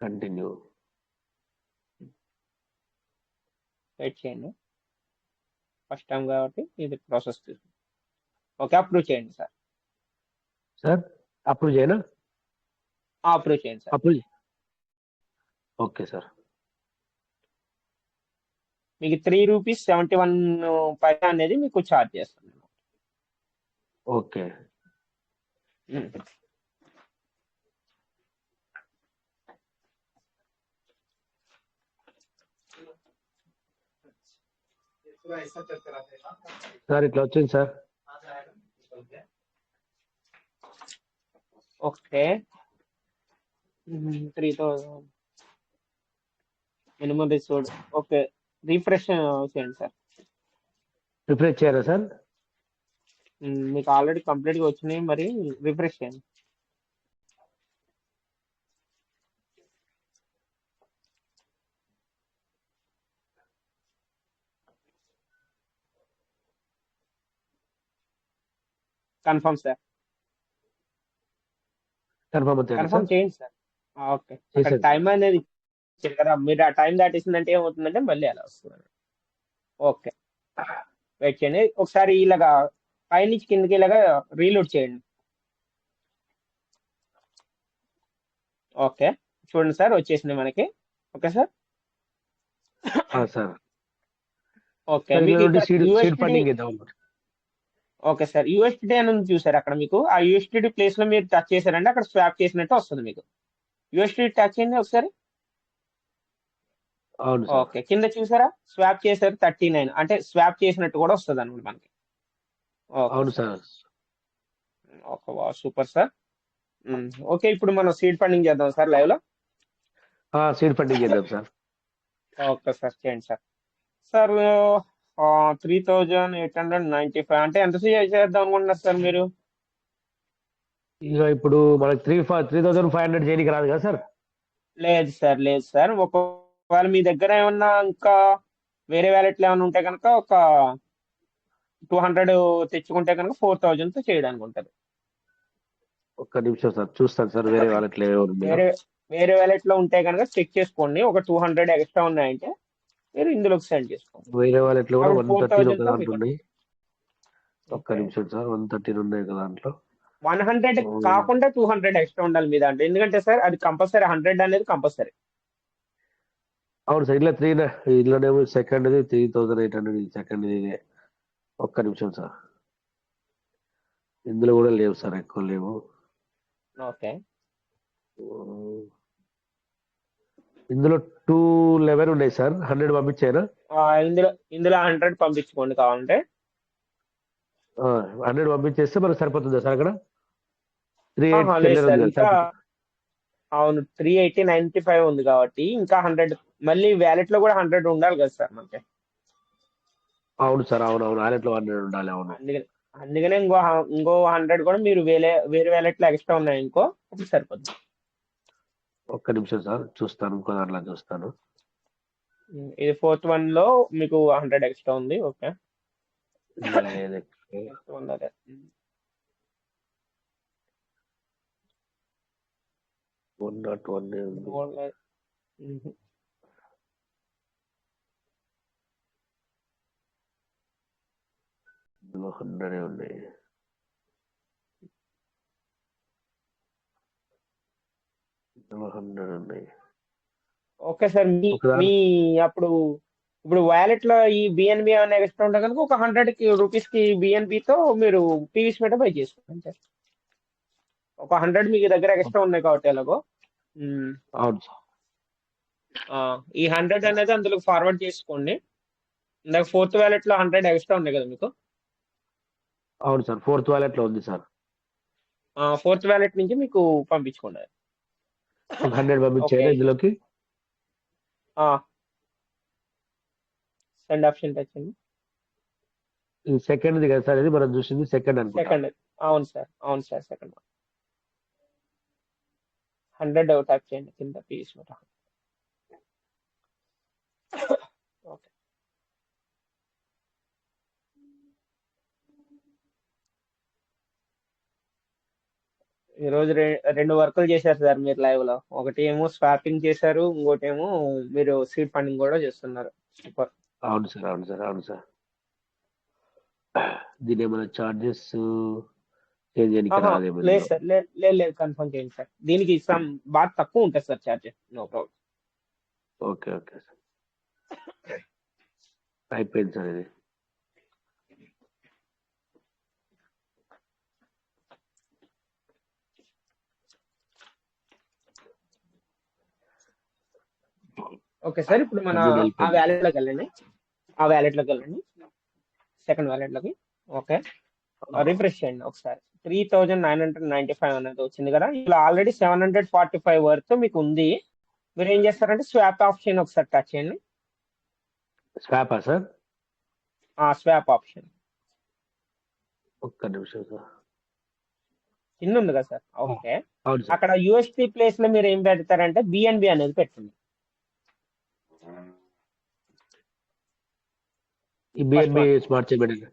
కంటిన్యూ. వెయిట్ చేయండి, ఫస్ట్ టైం కాబట్టి ఇది ప్రాసెస్. ఓకే, అప్రూవ్ చేయండి సార్. సార్ అప్రూవ్ చేయనా? అప్రూవ్ చేయండి సార్. అప్రూవ్. Okay sir. మీకు ₹3.71 అనేది మీకు ఛార్జ్ చేస్తాను. ఓకే. సార్ ఇట్లా వచ్చింది sir. Okay, 3000 minimum resource. Okay, refresh చేయండి సార్. రిఫ్రెష్ చేయాలా సార్? మీకు ఆల్రెడీ కంప్లీట్ గా వచ్చినాయి, మరి రిఫ్రెష్ చేయండి. కన్ఫర్మ్ సార్, కన్ఫర్మ్ అవుతాయి కన్ఫర్మ్ సార్. చేయండి సార్. ఓకే, అక్కడ చేశాను టైం సార్. అనేది ఇచ్చారు కదా, మీరు ఆ టైం దాటేసిందంటే ఏమవుతుందంటే మళ్ళీ అలా వస్తుంది. ఓకే, వెయిట్ చేయండి ఒకసారి, ఇలాగా పైనుంచి కిందకి ఇలాగా రీలోడ్ చేయండి. ఓకే, చూడండి సార్, వచ్చేసింది మనకి. Okay sir. Sir okay, sir మీకు ఇలా ఇక్కడ సీడ్ యూఎస్డి. ఫండింగ్ ఇద్దాం అన్నమాట. ఓకే సార్, యూఎస్డి అని ఉంది చూసారు అక్కడ, మీకు ఆ యూఎస్డి ప్లేస్ లో మీరు టచ్ చేశారంటే అక్కడ స్వాప్ చేసినట్టు వస్తుంది మీకు. యూఎస్డి టచ్ చేయండి ఒకసారి. అవును సార్. ఓకే, కింద చూసారా స్వాప్ చేశారు 39, అంటే స్వాప్ చేసినట్టు కూడా వస్తుంది అనమాట మనకి. ఓకే అవును sir, sir. Okay, super sir. Okay, ఇప్పుడు మనం సీడ్ ఫండింగ్ చేద్దాం సార్ లైవ్ లో. సీడ్ ఫండింగ్ చేద్దాం సార్. ఓకే సార్, చేయండి సార్. సార్ 3895 అంటే ఎంత చేద్దాం అనుకుంటున్నారు సార్ మీరు? ఇక ఇప్పుడు మనకి 3500 చేయడానికి రాదు కదా సార్? లేదు సార్, లేదు సార్. ఒకవేళ మీ దగ్గర ఏమన్నా ఇంకా వేరే వ్యాలెట్లు ఏమైనా ఉంటే కనుక ఒక 200 తెచ్చుకుంటే కనుక 4000 తో చేయడానికి ఉంటుంది. ఒక్క నిమిషం సార్, చూస్తాను సార్ వేరే వాళ్ళకి ఎవరు ఉన్నాయో. వేరే వేరే వ్యాలెట్ లో ఉంటే కనుక చెక్ చేసుకోండి. ఒక 200 ఎక్స్ట్రా ఉన్నాయంటే మీరు ఇందులోకి సెండ్ చేసుకోండి. వేరే వాళ్ళట్లో కూడా అప్పుడు 113 ఒక 4000 తో దాంట్లో మీకు ఉన్నాయి. ఒక్క నిమిషం సార్, 113 ఉన్నాయి ఒక దాంట్లో. 100 కాకుండా 200 ఎక్స్ట్రా ఉండాలి మీ దాంట్లో. ఎందుకంటే సార్ అది కంపల్సరీ, 100 అనేది కంపల్సరీ. అవును సార్, ఇలా ఇల్లోనేమో సెకండ్ 3800, సెకండ్ ఇదే. ఒక్క నిమిషం సార్, ఇందులో కూడా లేవు సార్, ఎక్కువ లేవు. ఓకే, ఇందులో 211 ఉన్నాయి సార్. 100 పంపించారా? ఇందులో 100 పంపించుకోండి కావాలంటే. 100 పంపించేస్తే మనకు సరిపోతుందా సార్ అక్కడ? ఆహా, 380 లేదు చిల్లర సార్, ఉంది ఇంకా కదా సార్. అవును 380.95 ఉంది కాబట్టి ఇంకా 100 మళ్ళీ వ్యాలెట్ లో కూడా 100 ఉండాలి కదా సార్ మనకి. అవును సార్, అవునవును. ఆలెట్లో 100 ఉండాలి. అవును. అందుకనే ఇంకో 100 కూడా మీరు వేరే వ్యాలెట్ లో ఎక్స్ట్రా ఉన్నాయి ఇంకో అప్పుడు సరిపోతుంది. ఒక్క నిమిషం సార్ చూస్తాను, ఇంకో దాంట్లో చూస్తాను. ఇది 4th one లో మీకు 100 ఎక్స్ట్రా ఉంది. ఓకే, ఇందులో లేదు. 101 అదే. 101 ఉంది. మ్మ్. ఇందులో 100 ఉన్నాయి. ఇందులో 100 ఉన్నాయి. ఓకే సార్, ఒకదాని మీ అప్పుడు ఇప్పుడు వ్యాలెట్ లో ఈ బిఎన్బి అనే ఎక్స్ట్రా ఉంటే కనుక ఒక 100 రూపీస్ కి బిఎన్బి తో మీరు పీవీస్ మీద బై చేసుకోండి సార్. ఒక 100 మీకు దగ్గర ఎక్స్ట్రా ఉన్నాయి కాబట్టి ఎలాగో. అవును సార్. ఈ 100 అనేది అందులో ఫార్వర్డ్ చేసుకోండి. ఇందాక 4th వ్యాలెట్ లో 100 ఎక్స్ట్రా ఉన్నాయి కదా మీకు. అవును సార్, 4th వాలెట్ లో ఉంది సార్. 4th వ్యాలెట్ నుంచి మీకు పంపించుకోండి. 100 పంపించారా ఓకే, ఇందులోకి? సెండ్ ఆప్షన్ టచ్ అండి. ఈ సెకండ్ది కదా సార్, ఇది మనం చూసింది సెకండ్ అనుకుంటా. సెకండ్, అవును సార్ సెకండ్ 100 టైప్ చేయండి కింద పీస్ మీద. ఓకే, ఈరోజు 2 వర్కులు చేశారు సార్ మీరు లైవ్ లో. ఒకటి ఏమో స్వాపింగ్ చేశారు, ఇంకోటి ఏమో మీరు సీడ్ ఫండింగ్ కూడా చేస్తున్నారు. సూపర్. అవును సార్, అవును సార్, అవును సార్. దీని ఏమైనా చార్జెస్ చేంజ్ చేయడానికి ఆహా, రాదేమో లేదు ఇందులో? సార్, లేదు కన్ఫర్మ్ చేయండి సార్. దీనికి సమ్ బాగా తక్కువ ఉంటుంది sir charges. No problem. Okay okay sir, అయిపోయింది సార్ ఇది. ఓకే సార్, ఇప్పుడు మన అన్ని ఆ వెళ్ళిపోయింది. వ్యాలెట్ లోకి వెళ్ళండి. సెకండ్ వ్యాలెట్ లోకి. ఓకే, రిఫ్రెష్ చేయండి ఒకసారి. 3,995 అనేది వచ్చింది కదా. ఇలా ఆల్రెడీ 745 వర్త్ మీకు ఉంది. మీరు ఏం చేస్తారంటే స్వాప్ ఆప్షన్ ఒకసారి టచ్ చేయండి. స్వాపా సార్? స్వాప్ ఆప్షన్ ఒక్క నిమిషం సార్. కింద ఉంది కదా సార్. ఓకే, అవును సార్. అక్కడ యూఎస్టీ ప్లేస్ లో మీరు ఏం పెడతారంటే బిఎన్బి అనేది పెట్టండి. ఈ బిఎన్బి స్మార్ట్ చైన్ పెట్టండి.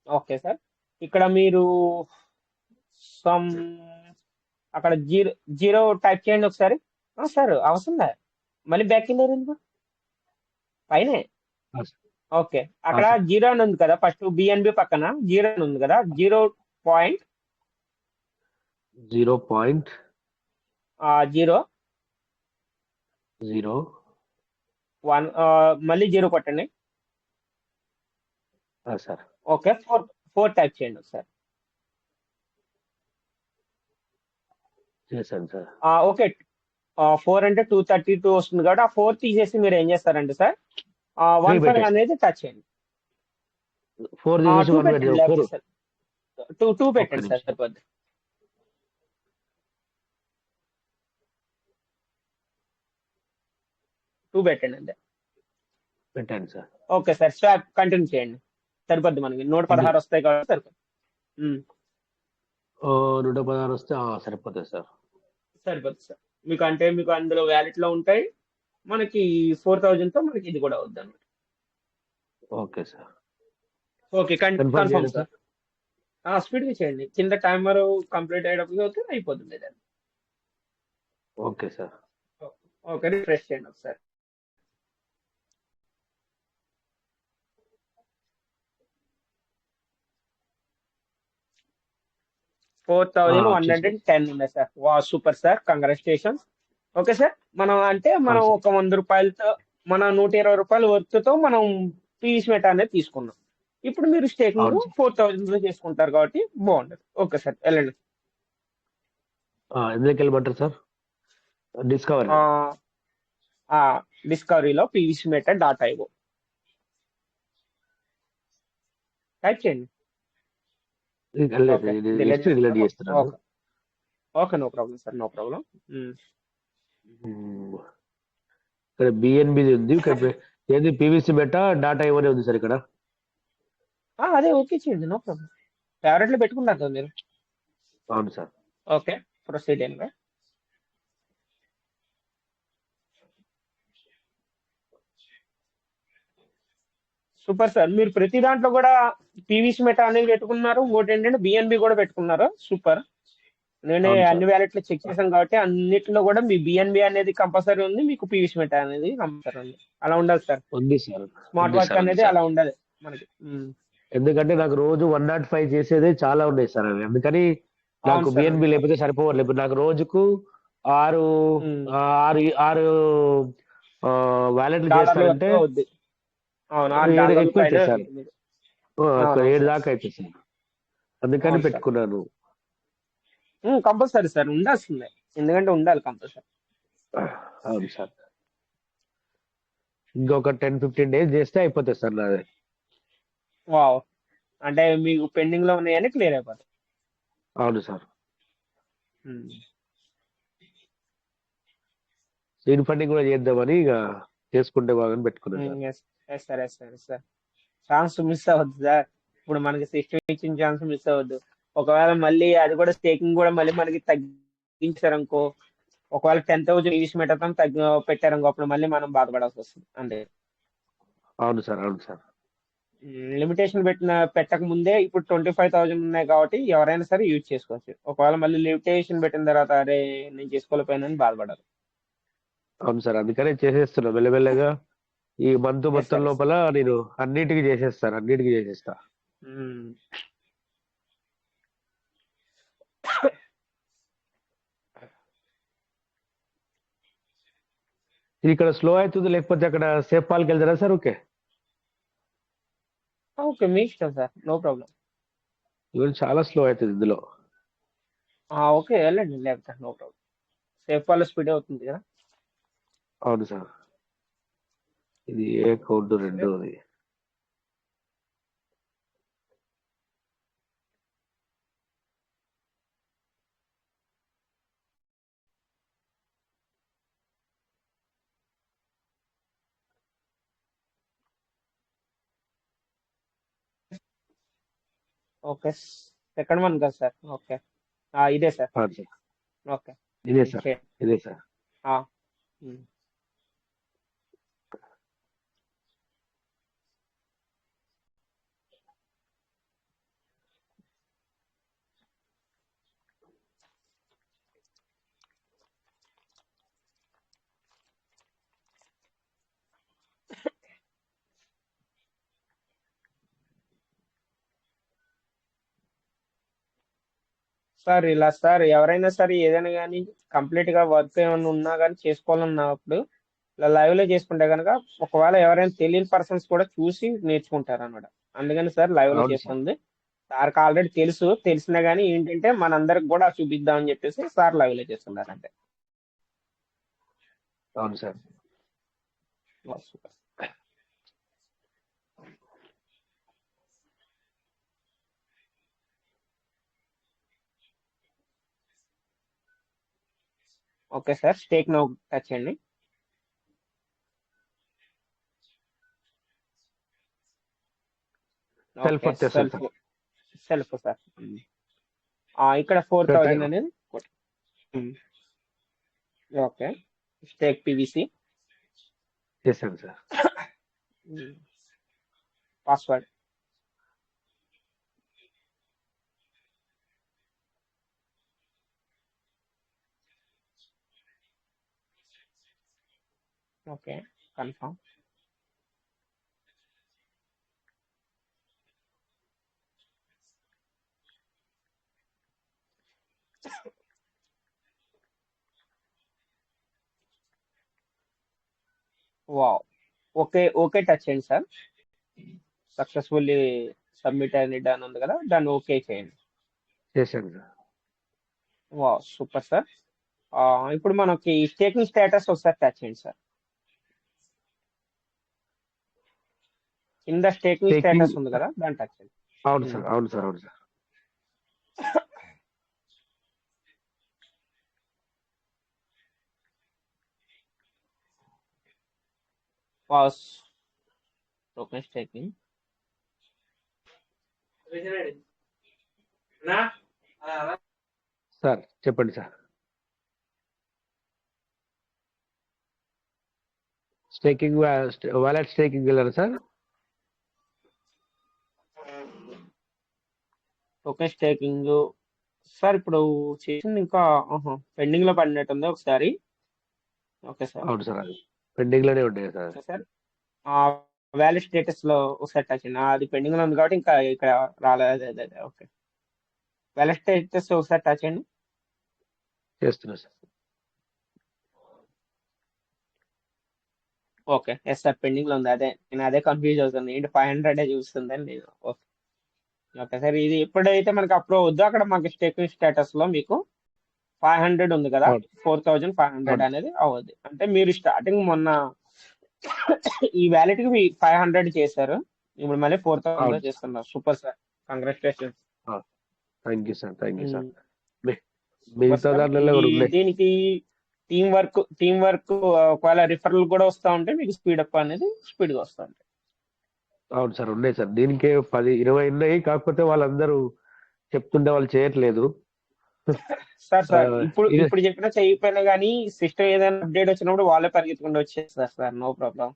ఓకే సార్, ఇక్కడ మీరు సమ్ అక్కడ జీరో టైప్ చేయండి ఒకసారి. సార్ అవసరం లేదు, మళ్ళీ బ్యాక్ వెళ్ళారు పైనే. ఓకే, అక్కడ జీరో అని ఉంది కదా, ఫస్ట్ బిఎన్బి పక్కన జీరో అని ఉంది కదా. 0.001 మళ్ళీ 0 కొట్టండి. సార్ ఓకే, 4 టైప్ చేయండి ఒకసారి. చేశాను సార్. ఓకే, 4 అంటే 232 వస్తుంది కాబట్టి ఆ 4 తీసేసి మీరు ఏం చేస్తారంటే సార్ 15 అనేది టచ్ చేయండి. 4 తీసేసి 1 పెట్టండి, లేకపోతే సార్ 2 పెట్టండి సార్ సరిపోద్ది. పెట్టండి అంతే. పెట్టండి sir. Okay sir, swap continue చేయండి. సరిపోద్ది, మనకి 116 వస్తాయి కాబట్టి సరిపోద్ది. 116 వస్తే సరిపోతుంది సార్. సరిపోద్ది సార్. మీకు అందులో వ్యాలెట్ లో ఉంటాయి. మనకి 4,000 తో మనకి ఇది కూడా అవుద్ది అన్నమాట. Okay sir. Okay, confirm sir. Speed గా చేయండి, కింద టైమర్ కంప్లీట్ అయ్యేటప్పుడు అయిపోతుంది. Okay sir. ఓకే, రిఫ్రెష్ చేయండి ఒకసారి. $4,110 ఉన్నాయి sir. Super sir, congratulations. Okay sir, మనం ఒక 100 రూపాయలతో మన 120 రూపాయల వర్త్తో మనం పీవీస్ మెటా అనేది తీసుకున్నాం. ఇప్పుడు మీరు స్టేకింగ్ 4,000 చేసుకుంటారు కాబట్టి బాగుంటుంది. ఓకే సార్, వెళ్ళండి. ఎందుకు వెళ్ళమంటారు సార్? డిస్కవరీ డిస్కవరీలో PVC Meta dot IO type చేయండి. లేదు, ఓకే, ఇది డిలీట్ లిస్ట్ డిలీట్ చేస్తాను. చేస్తున్నాను. Okay okay, no problem sir, no problem. ఇక్కడ బిఎన్బి ఉంది, ఇక్కడ ఏది పీవీసీ మెటా డాటా ఇవన్నీ ఉంది సార్ ఇక్కడ. అదే ఓకే చేయండి, నో ప్రాబ్లం. ఫేవరెట్లో పెట్టుకున్నారు కదా మీరు. అవును సార్. ఓకే, ప్రొసీడ్ అండి. సూపర్ సార్, మీరు ప్రతి దాంట్లో కూడా పీవీసీ మెటా అనేది పెట్టుకున్నారు, ఇంకోటి ఏంటంటే బిఎన్బి కూడా పెట్టుకున్నారు. సూపర్. నేనే అవును సార్. అన్ని వ్యాలెట్లు చెక్ చేశాను కాబట్టి అన్నిటిలో కూడా మీ బిఎన్బి అనేది కంపల్సరీ ఉంది, మీకు పీవీసీ మెటా అనేది కంపల్సరీ ఉంది. అలా ఉండాలి సార్, ఉంది సార్, స్మార్ట్ ఉంది వాచ్ సార్, ఉంది అనేది సార్. అలా ఉండాలి మనకి. ఎందుకంటే నాకు రోజు 105 చేసేది చాలా ఉన్నాయి సార్ అవి, అందుకని నాకు అవును సార్, బిఎన్బి అవును సార్. లేకపోతే సరిపోవట్లేదు. ఇప్పుడు నాకు రోజుకు 6 6 వ్యాలెట్లు డాలర్లు చేస్తానంటే వరకు అవుద్ది. అవును, ఏడు $6 ఎక్కువ పైన అవుతుంది సార్. అవుతుంది. ఒక అవును 7 సార్, దాకా అవుతుంది సార్, అందుకని అవును సార్. పెట్టుకున్నాను. కంపల్సరీ సార్, ఉండాల్సిందే, ఎందుకంటే ఉండాలి కంపల్సరీ. అవును సార్, ఇంకొక 10-15 డేస్ చేస్తే అయిపోతుంది సార్ నాది. వావ్, అంటే మీకు పెండింగ్ లో ఉన్నాయని క్లియర్ అయిపోతాయి. అవును సార్, సీడ్ ఫండింగ్ కూడా చేద్దామని ఇక చేసుకుంటే బాగా పెట్టుకున్నాను sir. Yes sir, yes sir, yes sir. Chance miss అవ్వద్దు సార్, ఇప్పుడు మనకి సిస్టమ్ ఇచ్చిన ఛాన్స్ మిస్ అవ్వద్దు. ఒకవేళ మళ్ళీ అది కూడా స్టేకింగ్ కూడా మళ్ళీ మనకి తగ్గించారనుకో, ఒకవేళ 10,000 ఈస్ మెటతం పెట్టారనుకో, అప్పుడు మళ్ళీ మనం బాధపడాల్సి వస్తుంది. అంటే అవును సార్, అవును సార్. లిమిటేషన్ పెట్టక ముందే ఇప్పుడు 25,000 ఉన్నాయి కాబట్టి ఎవరైనా సరే యూజ్ చేసుకోవచ్చు. ఒకవేళ మళ్ళీ లిమిటేషన్ పెట్టిన తర్వాత అరే నేను చేసుకోలేకపోయానని బాధపడాలి. అవును సార్, అందుకనే చేసేస్తున్నా మెల్లమెల్లగా. ఈ మంత్ ఎస్ మొత్తం సార్, ఎస్. లోపల నేను అన్నిటికీ చేసేస్తాను, అన్నిటికీ చేసేస్తా. ఇది ఇక్కడ స్లో అవుతుంది, లేకపోతే అక్కడ సేఫ్ పాల్కి వెళ్తారా సార్? ఓకే, ఓకే, మీ ఇష్టం సార్, నో ప్రాబ్లం. ఇవన్నీ చాలా స్లో అవుతుంది ఇందులో. ఓకే, వెళ్ళండి, లేకపోతే నో ప్రాబ్లం. సేఫ్ వాళ్ళ స్పీడ్ అవుతుంది కదా. అవును సార్, ఇది ఏ కౌంట్ 2ది. ఓకే, సెకండ్ వన్ కదా సార్. ఓకే, ఇదే సార్. అవును సార్, ఓకే, ఇదే సార్, చేయండి. ఇదే సార్. సార్ ఇలా సార్, ఎవరైనా సరే ఏదైనా కానీ కంప్లీట్ గా వర్క్ ఏమైనా ఉన్నా కానీ చేసుకోవాలన్నప్పుడు ఇలా లైవ్ లో చేసుకుంటే కనుక ఒకవేళ ఎవరైనా తెలియని పర్సన్స్ కూడా చూసి నేర్చుకుంటారు అన్నమాట. అందుకని సార్ లైవ్ లో అవును సార్, చేస్తుంది. సార్కి ఆల్రెడీ తెలిసినా కానీ ఏంటంటే మనందరికి కూడా చూపిద్దాం అని చెప్పేసి సార్ లైవ్ లో చేస్తున్నారు అంటే. అవును sir. Okay sir, stake now touch చేయండి. సెల్ఫ్ వచ్చేస్తుంది సార్. సెల్ఫ్ సార్, ఇక్కడ 4,000 అనేది ఓకే. స్టేక్ పీవీసీ చేశాను sir. Password okay, confirm. Wow, okay okay touch చేయండి సార్. సక్సెస్ఫుల్లీ సబ్మిట్ అని డన్ ఉంది కదా, దాన్ని ఓకే చేయండి. చేశాను సార్. Wow, super sir. ఇప్పుడు మనకి స్టేకింగ్ స్టేటస్ ఒకసారి టచ్ చేయండి సార్. కింద స్టేకింగ్ టేకింగ్ స్టేటస్ ఉంది కదా, దాన్ని టచ్ చేయండి. అవును సార్ అవును సార్ అవును sir pass token staking. Sir చెప్పండి సార్. స్టేకింగ్ వాలెట్ స్టేకింగ్ వెళ్ళారా సార్? టోకెన్ స్టేకింగ్ సార్ ఇప్పుడు చేసింది ఇంకా పెండింగ్ లో పడినట్టుంది ఒకసారి. Okay sir. అవును సార్ అది పెండింగ్ లోనే ఉంటాయి sir. Okay sir. Valid status లో ఒకసారి టచ్ చేయండి. అది పెండింగ్ లో ఉంది కాబట్టి ఇంకా ఇక్కడ రాలేదు. అదే ఓకే. వ్యాలిడ్ స్టేటస్ ఒకసారి టచ్ చేయండి. చేస్తున్నా sir. Okay yes sir, pending లో ఉంది. నేను అదే కన్ఫ్యూజ్ అవుతుంది, ఏంటి 500 చూస్తుందని నేను. ఓకే ఓకే సార్, ఇది ఎప్పుడైతే మనకి అప్రూవ్ అవుద్దో అక్కడ మనకి స్టేకింగ్ స్టేటస్ లో మీకు 500 ఉంది కదా, అవును 4500 అవును అనేది అవుద్ది. అంటే మీరు స్టార్టింగ్ మొన్న ఈ వ్యాలెట్ కి 500 చేశారు, ఇప్పుడు మళ్ళీ 4000 అవును సార్. చేస్తున్నారు. Super sir, congratulations. Thank you sir thank you sir. Super మిగతా సార్. దాంట్లో కూడా ఉన్నాయి. దీనికి టీం వర్క్ ఒకవేళ రిఫరల్ కూడా వస్తూ ఉంటే మీకు స్పీడప్ అనేది స్పీడ్గా వస్తూ ఉంటాయి. అవును సార్ ఉన్నాయి సార్. దీనికే 10-20 ఉన్నాయి, కాకపోతే వాళ్ళందరూ చెప్తుంటే వాళ్ళు చేయట్లేదు. సార్ ఇప్పుడు ఇది ఇప్పుడు చెప్పినా చేయకపోయినా కానీ సిస్టమ్ ఏదైనా అప్డేట్ వచ్చినప్పుడు వాళ్ళే పరిగెత్తుకుంటూ వచ్చేస్తారు సార్, నో ప్రాబ్లం.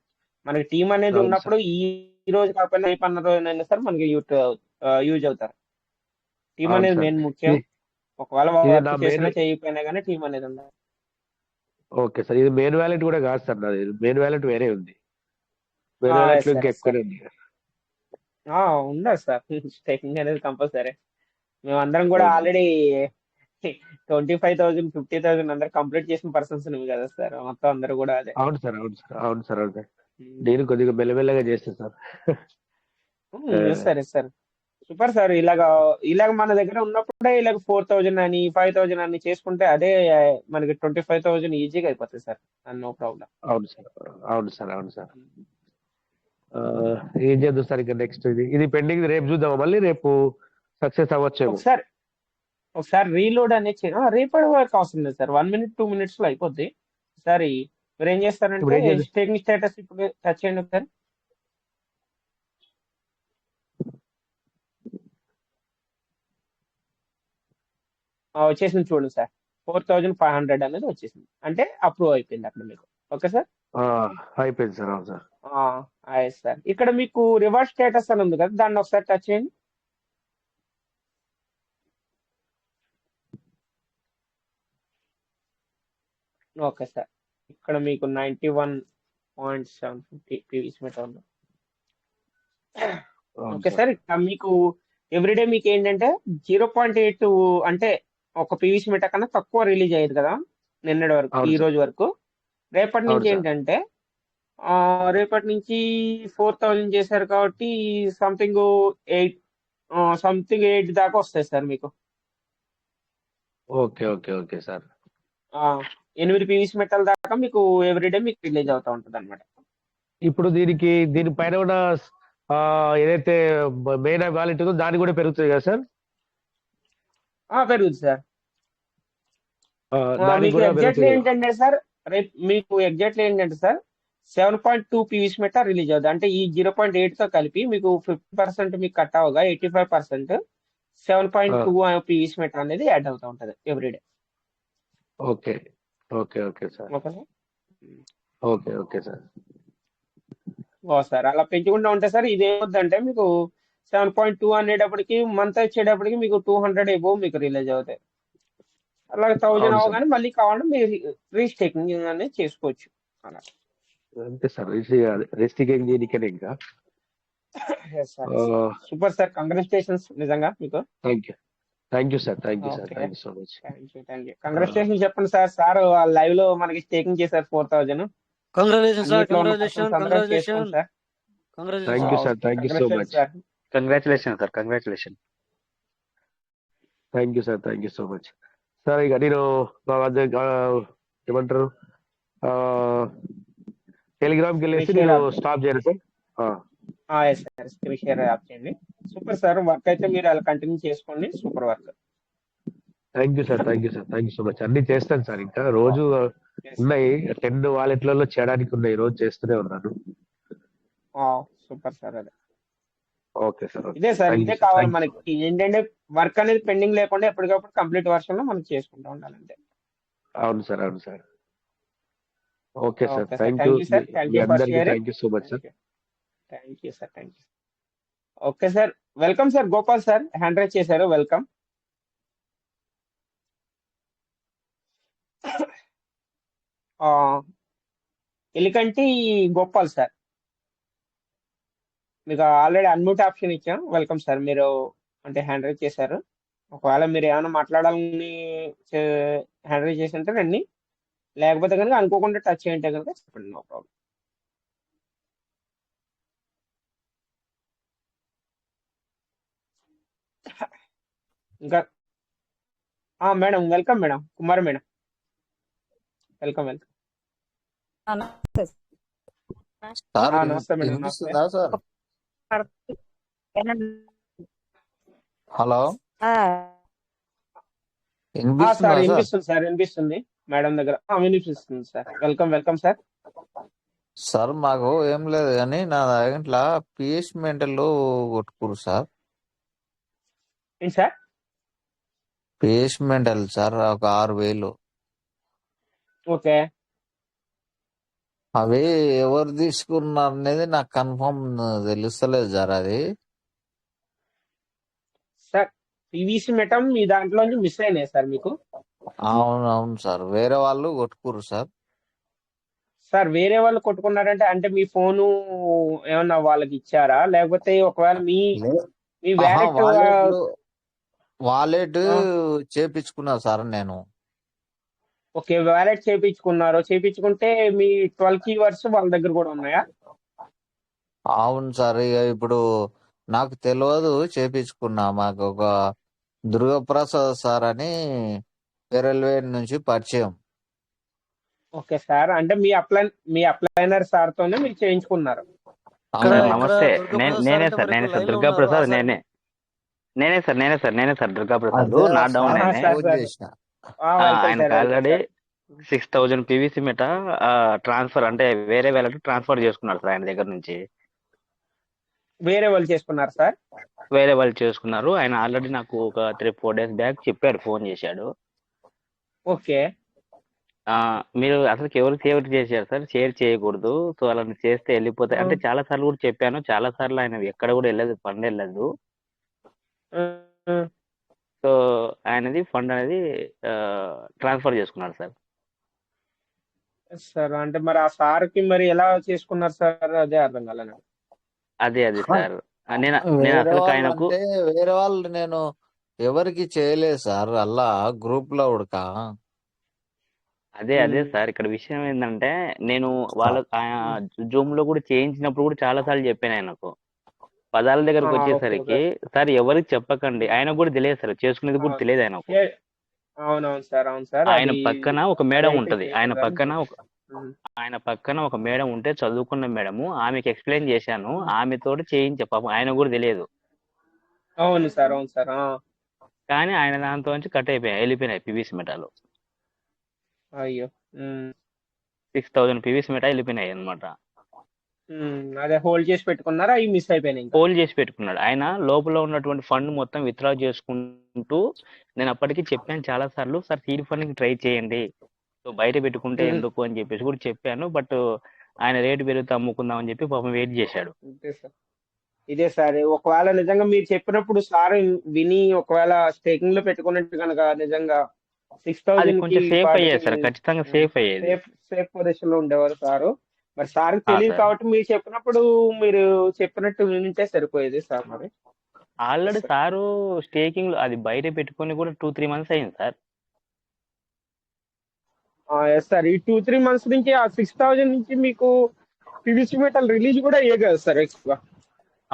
మనకి టీం అనేది అవును ఉన్నప్పుడు సార్ ఈ రోజు కాకపోయినా రేపు అన్న రోజైనా సార్ మనకి యూజ్ అవుతారు. టీం అవును అనేది సార్. మెయిన్ ముఖ్యం. ఇది ఒకవేళ ఇది వర్క్ నా మెయిన్. చేసినా చేయకపోయినా కానీ టీం అనేది ఉండాలి. ఓకే సార్, ఇది మెయిన్ వ్యాలెట్ కూడా కాదు సార్ నాది. మెయిన్ వ్యాలెట్ వేరే ఉంది. మెయిన్ వ్యాలెట్ లో ఎస్ సార్ ఇంకా ఎస్ సార్, ఎక్కువనే ఉంది. ఉండాలి సార్ స్టేకింగ్ అనేది కంపల్సరీ. మేమందరం కూడా అవును ఆల్రెడీ 25,000 50,000 అందరు కంప్లీట్ చేసిన పర్సన్స్ కదా సార్, మొత్తం అందరూ కూడా అదే. అవును సార్ అవును సార్ అవును సార్ అవును సార్. నేను కొద్దిగా మెల్లమెల్లగా చేస్తాను sir. Yes sir yes sir, super sir. ఇలాగ మన దగ్గర ఉన్నప్పుడే ఇలాగ 4000 అని 5000 అని చేసుకుంటే అదే మనకి 25,000 ఈజీగా అయిపోతుంది సార్, నో ప్రాబ్లం. అవును సార్ అవును సార్ అవును సార్. ఏం చేద్దాం సార్ ఇంకా నెక్స్ట్? ఇది పెండింగ్, రేపు చూద్దామా మళ్ళీ? రేపు సక్సెస్ అవ్వచ్చేమో. ఒకసారి రీలోడ్ అనేది రేపటి వరకు అవసరం లేదు సార్, 1 minute 2 minutes లో అయిపోద్ది. ఒకసారి మీరు ఏం ఇప్పుడు చేస్తారంటే ఏం చేద్దాం? స్టేకింగ్ స్టేటస్ ఇప్పుడు టచ్ చేయండి ఒకసారి. వచ్చేసింది చూడండి సార్, 4500 అనేది వచ్చేసింది, అంటే అప్రూవ్ అయిపోయింది అక్కడ మీకు. Okay sir. అయిపోయింది సార్. అవును సార్. సార్ ఇక్కడ మీకు రివార్డ్ స్టేటస్ అని ఉంది కదా, దాన్ని ఒకసారి టచ్ చేయండి. ఓకే సార్, ఇక్కడ మీకు 91.750 పీవీస్ మీటర్ ఉంది. అవును ఓకే సార్. సార్, ఇక్కడ మీకు ఎవ్రీడే మీకు ఏంటంటే 0.8 అంటే ఒక పీవీసీ మీటర్ కన్నా తక్కువ రిలీజ్ అయ్యేది కదా నిన్నటి వరకు, అవును ఈ సార్ రోజు వరకు. రేపటి అవును నుంచి సార్. ఏంటంటే రేపటి నుంచి 4000 చేశారు కాబట్టి సంథింగ్ 8 దాకా వస్తాయి సార్ మీకు. Okay okay okay sir. 8 PVC మీటర్ల దాకా మీకు ఎవ్రీడే మీకు రిలీజ్ అవుతూ ఉంటుంది అనమాట. ఇప్పుడు దీనిపైన ఉన్న ఏదైతే మెయిన్ వ్యాలెట్ ఉందో దాని కూడా పెరుగుతుంది కదా సార్? పెరుగుతుంది సార్. దానికి మీకు కూడా ఎగ్జాక్ట్లీ పెరుగుతుంది. ఏంటంటే సార్, రేపు మీకు ఎగ్జాక్ట్లీ ఏంటంటే సార్ 7.2 పీవీసీ మీటర్ రిలీజ్ అవుతుంది. అంటే ఈ 0.8 తో కలిపి మీకు 50% మీకు కట్ అవగా 85% 7.2 పీవీసీ మీటర్ అనేది యాడ్ అవుతూ ఉంటుంది everyday. Okay okay okay sir. Okay sir. Okay okay sir. Sir అలా పెంచుకుంటూ ఉంటే సార్ ఇదేమవుతుందంటే మీకు 7.2 అనేటప్పటికి మంత్ వచ్చేటప్పటికి మీకు 200 ఎబోవ్ మీకు రిలీజ్ అవుతాయి. అలాగే 1000 అవును సార్. అవగానే మళ్ళీ కావాలంటే మీరు రీస్టేకింగ్ అనేది చేసుకోవచ్చు అలా. అంతే సార్. రెస్టికేట్ దీనికనే ఇంకా. సూపర్ సార్, కంగ్రాచులేషన్స్ నిజంగా మీకు. Thank you sir. Thank you sir. Okay, thank you so much. Thank you. Congratulations చెప్పండి సార్. సార్ లైవ్ లో మనకి స్టేకింగ్ చేశారు 4000. కంగ్రాచులేషన్ సార్, అన్నిట్లో ఉన్న కంగ్రాచులేషన్, పర్సన్స్ అందరూ కంగ్రాచులేషన్, చేసుకోండి sir. Thank you sir. Thank you so much. Sir. Congratulation sir, congratulation. Thank you sir. Thank you so much. Sir ఇక నేను ఏమంటారు టెలిగ్రామ్కి వెళ్ళేసి స్క్రీన్ షేర్ నేను ఆప్ స్టాప్ చేయను sir. Yes sir, screen share ఆప్ చేయండి. సూపర్ సార్, వర్క్ అయితే మీరు అలా కంటిన్యూ చేసుకోండి. Super work. Thank you sir, thank you sir, thank you so much. అన్ని చేస్తాను సార్, ఇంకా రోజు ఉన్నాయి 10 వాలెట్లలో చేయడానికి ఉన్నాయి, రోజు చేస్తూనే ఉన్నాను. Super sir. అదే ఓకే సార్, ఇదే సార్, థ్యాంక్ ఇదే యూ సార్, కావాలి థ్యాంక్ యూ. మనకి. ఏంటంటే వర్క్ అనేది పెండింగ్ లేకుండా ఎప్పటికప్పుడు కంప్లీట్ వర్షన్ లో మనం చేసుకుంటూ ఉండాలంటే. అవును సార్, అవును sir. Okay sir, okay sir, thank you. Thank you sir, thank మీ యూ ఫర్ అందరికీ sharing. Thank you so much sir. Thank you sir, thank you. Okay sir, welcome sir. Gopal sir hand raise చేశారు, welcome. Elikanti Gopal sir, మీకు already unmute option ఇచ్చాం. Welcome sir, మీరు అంటే hand raise చేశారు. ఒకవేళ మీరు ఏమైనా మాట్లాడాలని హ్యాండ్ రైజ్ చేసి ఉంటే రండి, లేకపోతే కనుక అనుకోకుండా టచ్ చేయంటే కనుక చెప్పండి, నో ప్రాబ్లం. ఇంకా madam, welcome madam, Kumar madam, welcome welcome. Sir నమస్తే మేడం, నమస్తే. వినిపిస్తుందా సార్? హలో, వినిపిస్తుందా సార్ సార్? వినిపిస్తుంది సార్, వినిపిస్తుంది మేడం దగ్గర వినిపిస్తుంది sir. Welcome welcome sir. Sir మాకు ఏం లేదు కానీ నా దాంట్లో పిఎస్ మెంటల్ కొట్టుకురు సార్. ఏంటి సార్? పిఎస్ మెంటల్ సార్ ఒక 6,000. ఓకే, అవి ఎవరు తీసుకున్నారు అనేది నాకు కన్ఫర్మ్ తెలుస్తలేదు సార్. అది సార్ పీవీసీ మెటం మీ దాంట్లోంచి మిస్ అయినాయి సార్ మీకు. అవును సార్, వేరే వాళ్ళు కొట్టుకురు సార్. సార్ వేరే వాళ్ళు కొట్టుకున్నారంటే అంటే మీ ఫోను ఏమన్నా వాళ్ళకి ఇచ్చారా, లేకపోతే ఒకవేళ మీ మీ వాలెట్ చేపించుకున్నా సార్ నేను. ఓకే, వ్యాలెట్ చేపించుకున్నారు. చేపించుకుంటే మీ 12 కీవర్డ్స్ వాళ్ళ దగ్గర కూడా ఉన్నాయా? అవును సార్, ఇక ఇప్పుడు నాకు తెలియదు, చేపించుకున్నా. మాకు ఒక దుర్గాప్రసాద్ సార్ అని పేరల్వేడ్ నుంచి పరిచయం. ఓకే సార్, అంటే మీ అప్లైనర్ సార్ తోనే మీరు చేయించుకున్నారు. నమస్తే, నేనే సార్ దుర్గాప్రసాద్. నేనే సార్ దుర్గాప్రసాద్. నా డౌన్ ఆయనకు ఆల్రెడీ 6,000 పీవీసీ మెట ట్రాన్స్ఫర్ అంటే వేరే వాళ్ళకి ట్రాన్స్ఫర్ చేసుకున్నారు సార్. ఆయన దగ్గర నుంచి వేరే వాళ్ళు చేసుకున్నారు సార్. వేరే వాళ్ళు చేసుకున్నారు. ఆయన ఆల్రెడీ నాకు ఒక 3-4 డేస్ బ్యాక్ చెప్పాడు, ఫోన్ చేశాడు. ఓకే, మీరు అసలు ఎవరికి షేర్ చేశారు సార్, షేర్ చేయకూడదు, సో అలా చేస్తే వెళ్ళిపోతాయి అంటే చాలా సార్లు కూడా చెప్పాను. చాలా సార్లు ఆయన ఎక్కడ కూడా వెళ్ళదు, ఫండ్ వెళ్ళదు. సో ఆయనది ఫండ్ అనేది ట్రాన్స్ఫర్ చేసుకున్నారు సార్. సార్ అంటే మరి ఆ సార్కి మరి ఎలా చేసుకున్నారు సార్, అదే అర్థం కాలేదు. అదే సార్, నేను అసలు ఆయనకు వేరే వాళ్ళు నేను ఎవరికి చేయలేదు సార్, అలా గ్రూప్ లో ఉడక. అదే సార్, ఇక్కడ విషయం ఏంటంటే నేను వాళ్ళ జూమ్ లో కూడా చేయించినప్పుడు కూడా చాలా సార్లు చెప్పాను ఆయనకు. పదాల దగ్గరకు వచ్చేసరికి సార్ ఎవరికి చెప్పకండి, ఆయన కూడా తెలియదు సార్, చేసుకునేది కూడా తెలియదు ఆయనకు. అవునవును సార్, అవును సార్. ఆయన పక్కన ఒక మేడం ఉంటది, ఆయన పక్కన ఒక మేడం ఉంటే చదువుకున్న మేడము, ఆమెకి ఎక్స్ప్లెయిన్ చేశాను, ఆమెతోటి చేయించే పాపం ఆయన కూడా తెలియదు. అవును సార్, అవును సార్. కానీ ఆయన దాంతో నుంచి కట్ వెళ్ళిపోయినాయి పీవీసీ మెటాలు. అయ్యో, 6,000 పీవీసీ మెటా వెళ్ళిపోయినాయి అనమాట. అదే హోల్డ్ చేసి పెట్టుకున్నారా, అవి మిస్ అయిపోయినాయి? హోల్డ్ చేసి పెట్టుకున్నాడు. ఆయన లోపల ఉన్నటువంటి ఫండ్ మొత్తం విత్డ్రా చేసుకుంటూ, నేను అప్పటికి చెప్పాను చాలా సార్లు, సార్ సీడ్ ఫండింగ్ ట్రై చేయండి, సో బయట పెట్టుకుంటే ఎందుకు అని చెప్పేసి కూడా చెప్పాను. బట్ ఆయన రేటు పెరిగితే అమ్ముకుందాం అని చెప్పి పాపం వెయిట్ చేశాడు. ఇదే సార్, ఒకవేళ నిజంగా మీరు చెప్పినప్పుడు సార్ విని ఒకవేళ స్టేకింగ్ లో పెట్టుకున్నట్టు కనుక నిజంగా 6,000 కొంచెం సేఫ్ అయ్యేది సార్, ఖచ్చితంగా సేఫ్ అయ్యేది, సేఫ్ పొజిషన్ లో ఉండేవారు సారు. మరి సార్ తెలియదు కాబట్టి మీరు చెప్పినప్పుడు మీరు చెప్పినట్టు వింటే సరిపోయేది సార్. మరి ఆల్రెడీ సారు స్టేకింగ్ లో అది బయట పెట్టుకుని కూడా 2-3 months అయింది సార్. సార్ ఈ 2-3 months నుంచి ఆ 6,000 నుంచి మీకు పీవీసీ మెటల్ రిలీజ్ కూడా అయ్యే కదా సార్ ఎక్కువ.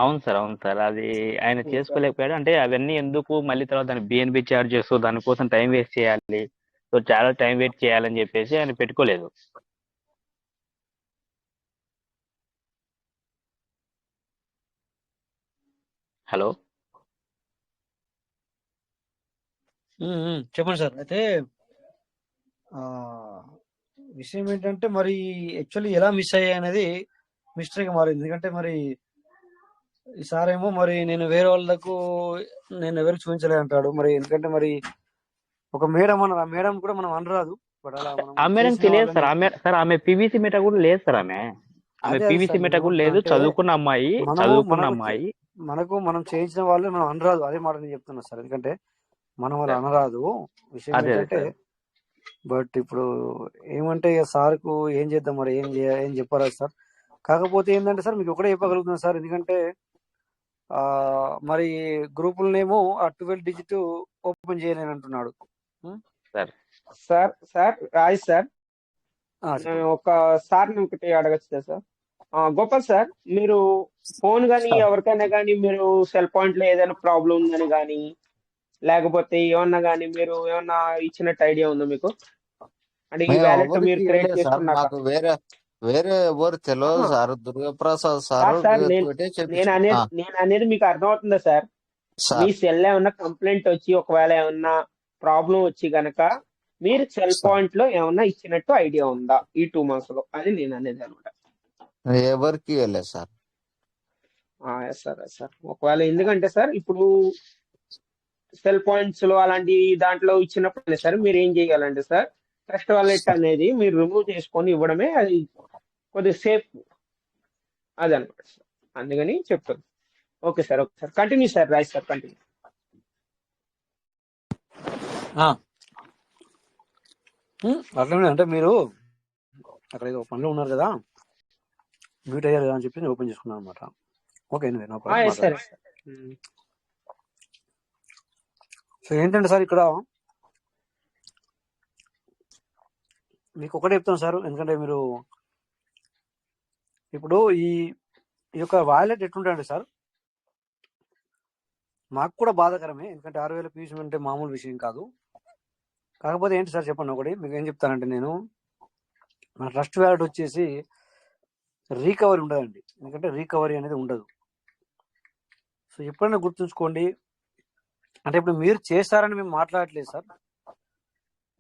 అవును సార్ అది ఆయన చేసుకోలేకపోయాడు. అంటే అవన్నీ ఎందుకు మళ్ళీ తర్వాత దాని బిఎన్బి చార్జెస్ దానికోసం టైం వేస్ట్ చేయాలి, సో చాలా టైం వేస్ట్ చేయాలని చెప్పేసి ఆయన పెట్టుకోలేదు. హలో చెప్పండి సార్. అయితే ఆ విషయం ఏంటంటే మరి యాక్చువల్లీ ఎలా మిస్ అయ్యాయి అనేది మిస్టరీగా మారింది. ఎందుకంటే మరి ఈసారి ఏమో మరి నేను వేరే వాళ్ళకు నేను ఎవరికి చూపించలే అంటాడు. మరి ఎందుకంటే మరి ఒక మేడం అన్నారు, ఆ మేడం కూడా మనం అనరాదు. బట్ అలా మనం ఆ మేడం చేసిన తెలియదు వాళ్ళని సార్. ఆమె పీవీసీ మెట కూడా లేదు సార్. ఆమె అదే అదే పీవీసీ సార్ మెట నేను కూడా లేదు. ఏమంటున్నా అంటే చదువుకున్న అమ్మాయి మనం చేయించిన వాళ్ళు మనం అనరాదు. అదే మాట నేను చెప్తున్నా సార్. ఎందుకంటే మనం వాళ్ళు అనరాదు. విషయం అదే ఏంటంటే సార్. బట్ ఇప్పుడు ఏమంటే ఇక సార్కు ఏం చేద్దాం మరి ఏం చెప్పరాదు సార్. కాకపోతే ఏంటంటే సార్ మీకు ఒకటే చెప్పగలుగుతున్నాను సార్. ఎందుకంటే ఆ మరి గ్రూపులనేమో ఆ 12 డిజిట్ ఓపెన్ చేయలేని అంటున్నాడు. సార్ సార్ రాజ్ సార్, చెప్పండి. నేను ఒక సార్ని ఒకటి అడగచ్చు సార్. గోపాల్ సార్, మీరు ఫోన్ కానీ ఎవరికైనా కానీ మీరు సెల్ పాయింట్ లో ఏదైనా ప్రాబ్లం ఉందని కానీ లేకపోతే ఏమన్నా కానీ మీరు ఏమన్నా ఇచ్చినట్టు ఐడియా ఉందా మీకు? అంటే ఈ మేము వ్యాలెట్ ఎవరికి మీరు క్రియేట్ ఇవ్వలేదు సార్. చేసుకున్నాక మాకు వేరే ఎవరు తెలియదు ఆహా. Sir. Durgaprasad sir sir sir నేను తోటే నేను చెప్పించాం. అనేది నేను అనేది మీకు అర్థమవుతుందా సార్? మీ సార్ సెల్ ఏమన్నా కంప్లైంట్ వచ్చి ఒకవేళ ఏమన్నా ప్రాబ్లం వచ్చి గనక మీరు సెల్ సార్ పాయింట్ లో ఏమన్నా ఇచ్చినట్టు ఐడియా ఉందా ఈ 2 months లో? అది నేను అనేది అనమాట. ఎవరికి ఇవ్వలేదు సార్. సార్ ఒకవేళ ఎందుకంటే సార్ ఇప్పుడు సెల్ పాయింట్స్ లో అలాంటి దాంట్లో ఇచ్చినప్పుడు సార్ మీరు ఏం చేయాలంటే సార్, ట్రస్ట్ వాలెట్ అనేది మీరు రిమూవ్ చేసుకొని ఇవ్వడమే అది కొద్దిగా సేఫ్. అది అనమాట సార్, అందుకని చెప్తాను. Okay sir continue sir. Right sir, continue. అట్లనే అంటే మీరు అక్కడ ఏదో పనిలో ఉన్నారు కదా, మ్యూట్ అయ్యారు కదా అని చెప్పి నేను ఓపెన్ చేసుకున్నాను అనమాట. Okay no problem. సరే సార్. సో ఏంటంటే సార్ ఇక్కడ మీకు ఒకటే చెప్తాను సార్. ఎందుకంటే మీరు ఇప్పుడు ఈ యొక్క వాలెట్ ఎట్లుంటాయండి సార్, మాకు కూడా బాధాకరమే. ఎందుకంటే 6,000 పీస్ అంటే మామూలు విషయం కాదు. కాకపోతే ఏంటి సార్ చెప్పండి ఒకటి మీకు ఏం చెప్తానంటే, నేను మన ట్రస్ట్ వ్యాలెట్ వచ్చేసి రీకవరీ ఉండదండి. ఎందుకంటే రీకవరీ అనేది ఉండదు. సో ఎప్పుడైనా గుర్తుంచుకోండి. అంటే ఇప్పుడు మీరు చేస్తారని మేము మాట్లాడట్లేదు సార్.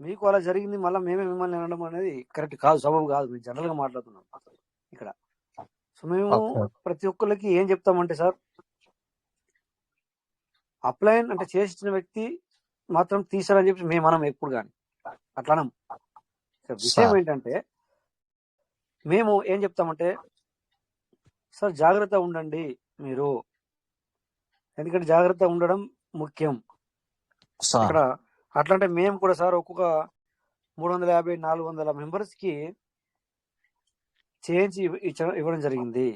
మీకు అలా జరిగింది మళ్ళీ మేమే మిమ్మల్ని అనడం అనేది కరెక్ట్ కాదు, సబబు కాదు. మేము జనరల్గా మాట్లాడుతున్నాం ఇక్కడ. సో మేము ప్రతి ఒక్కరికి ఏం చెప్తామంటే సార్, అప్లైన్ అంటే చేసి ఇచ్చిన వ్యక్తి మాత్రం తీసారని చెప్పి మేము మనం ఎప్పుడు కానీ అట్లానం. విషయం ఏంటంటే మేము ఏం చెప్తామంటే సార్ జాగ్రత్త ఉండండి మీరు, ఎందుకంటే జాగ్రత్త ఉండడం ముఖ్యం ఇక్కడ. అట్లా అంటే మేము కూడా సార్ ఒక్కొక్క 350-400 మెంబర్స్కి చేయించి ఇవ్వడం జరిగింది.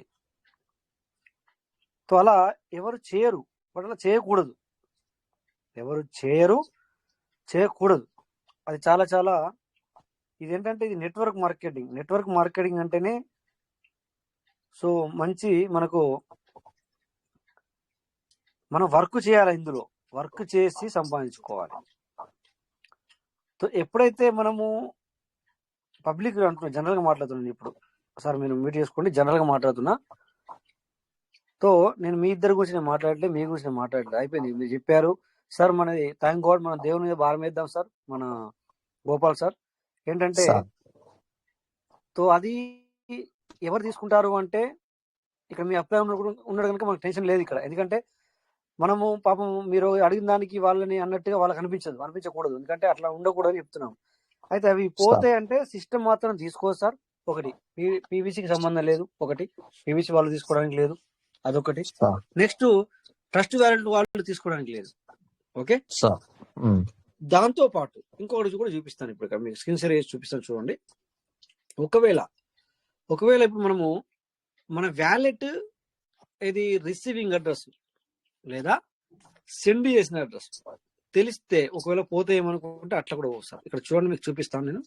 సో అలా ఎవరు చేయరు, బట్ అలా చేయకూడదు. ఎవరు చేయకూడదు. అది చాలా చాలా ఇదేంటంటే ఇది నెట్వర్క్ మార్కెటింగ్ అంటేనే సో మంచి మనకు మనం వర్క్ చేయాలి, ఇందులో వర్క్ చేసి సంపాదించుకోవాలి. సో ఎప్పుడైతే మనము పబ్లిక్ అంటున్నా, జనరల్గా మాట్లాడుతున్నాను ఇప్పుడు సార్, మీరు మీట్ చేసుకోండి, జనరల్గా మాట్లాడుతున్నా. సో నేను మీ ఇద్దరి గురించి నేను మాట్లాడలేదు, మీ గురించి నేను మాట్లాడలేదు, అయిపోయింది. మీరు చెప్పారు సార్, మనది థ్యాంక్ గాడ్ మనం దేవుని మీద భారం వేద్దాం సార్. మన గోపాల్ సార్ ఏంటంటే సో అది ఎవరు తీసుకుంటారు అంటే ఇక్కడ మీ అప్లై ఉన్నాడు కనుక మనకు టెన్షన్ లేదు ఇక్కడ. ఎందుకంటే మనము పాపం మీరు అడిగిన దానికి వాళ్ళని అన్నట్టుగా వాళ్ళకి అనిపించకూడదు. ఎందుకంటే అట్లా ఉండకూడదు అని చెప్తున్నాం. అయితే అవి పోతే అంటే సిస్టమ్ మాత్రం తీసుకోదు సార్. ఒకటి పీవీసీకి సంబంధం లేదు, ఒకటి పీవీసీ వాళ్ళు తీసుకోవడానికి లేదు, అదొకటి. నెక్స్ట్ ట్రస్ట్ వ్యాలెట్ వాళ్ళు తీసుకోవడానికి లేదు. ఓకే, దాంతో పాటు ఇంకొకటి కూడా చూపిస్తాను ఇప్పుడు ఇక్కడ మీకు స్క్రీన్ షేర్ చేసి చూపిస్తాను చూడండి. ఒకవేళ ఇప్పుడు మనము మన వ్యాలెట్ ఇది రిసీవింగ్ అడ్రస్ లేదా సెండ్ చేసిన అడ్రస్ తెలిస్తే ఒకవేళ పోతే ఏమనుకుంటే అట్లా కూడా వస్తారు. ఇక్కడ చూడండి, మీకు చూపిస్తాను నేను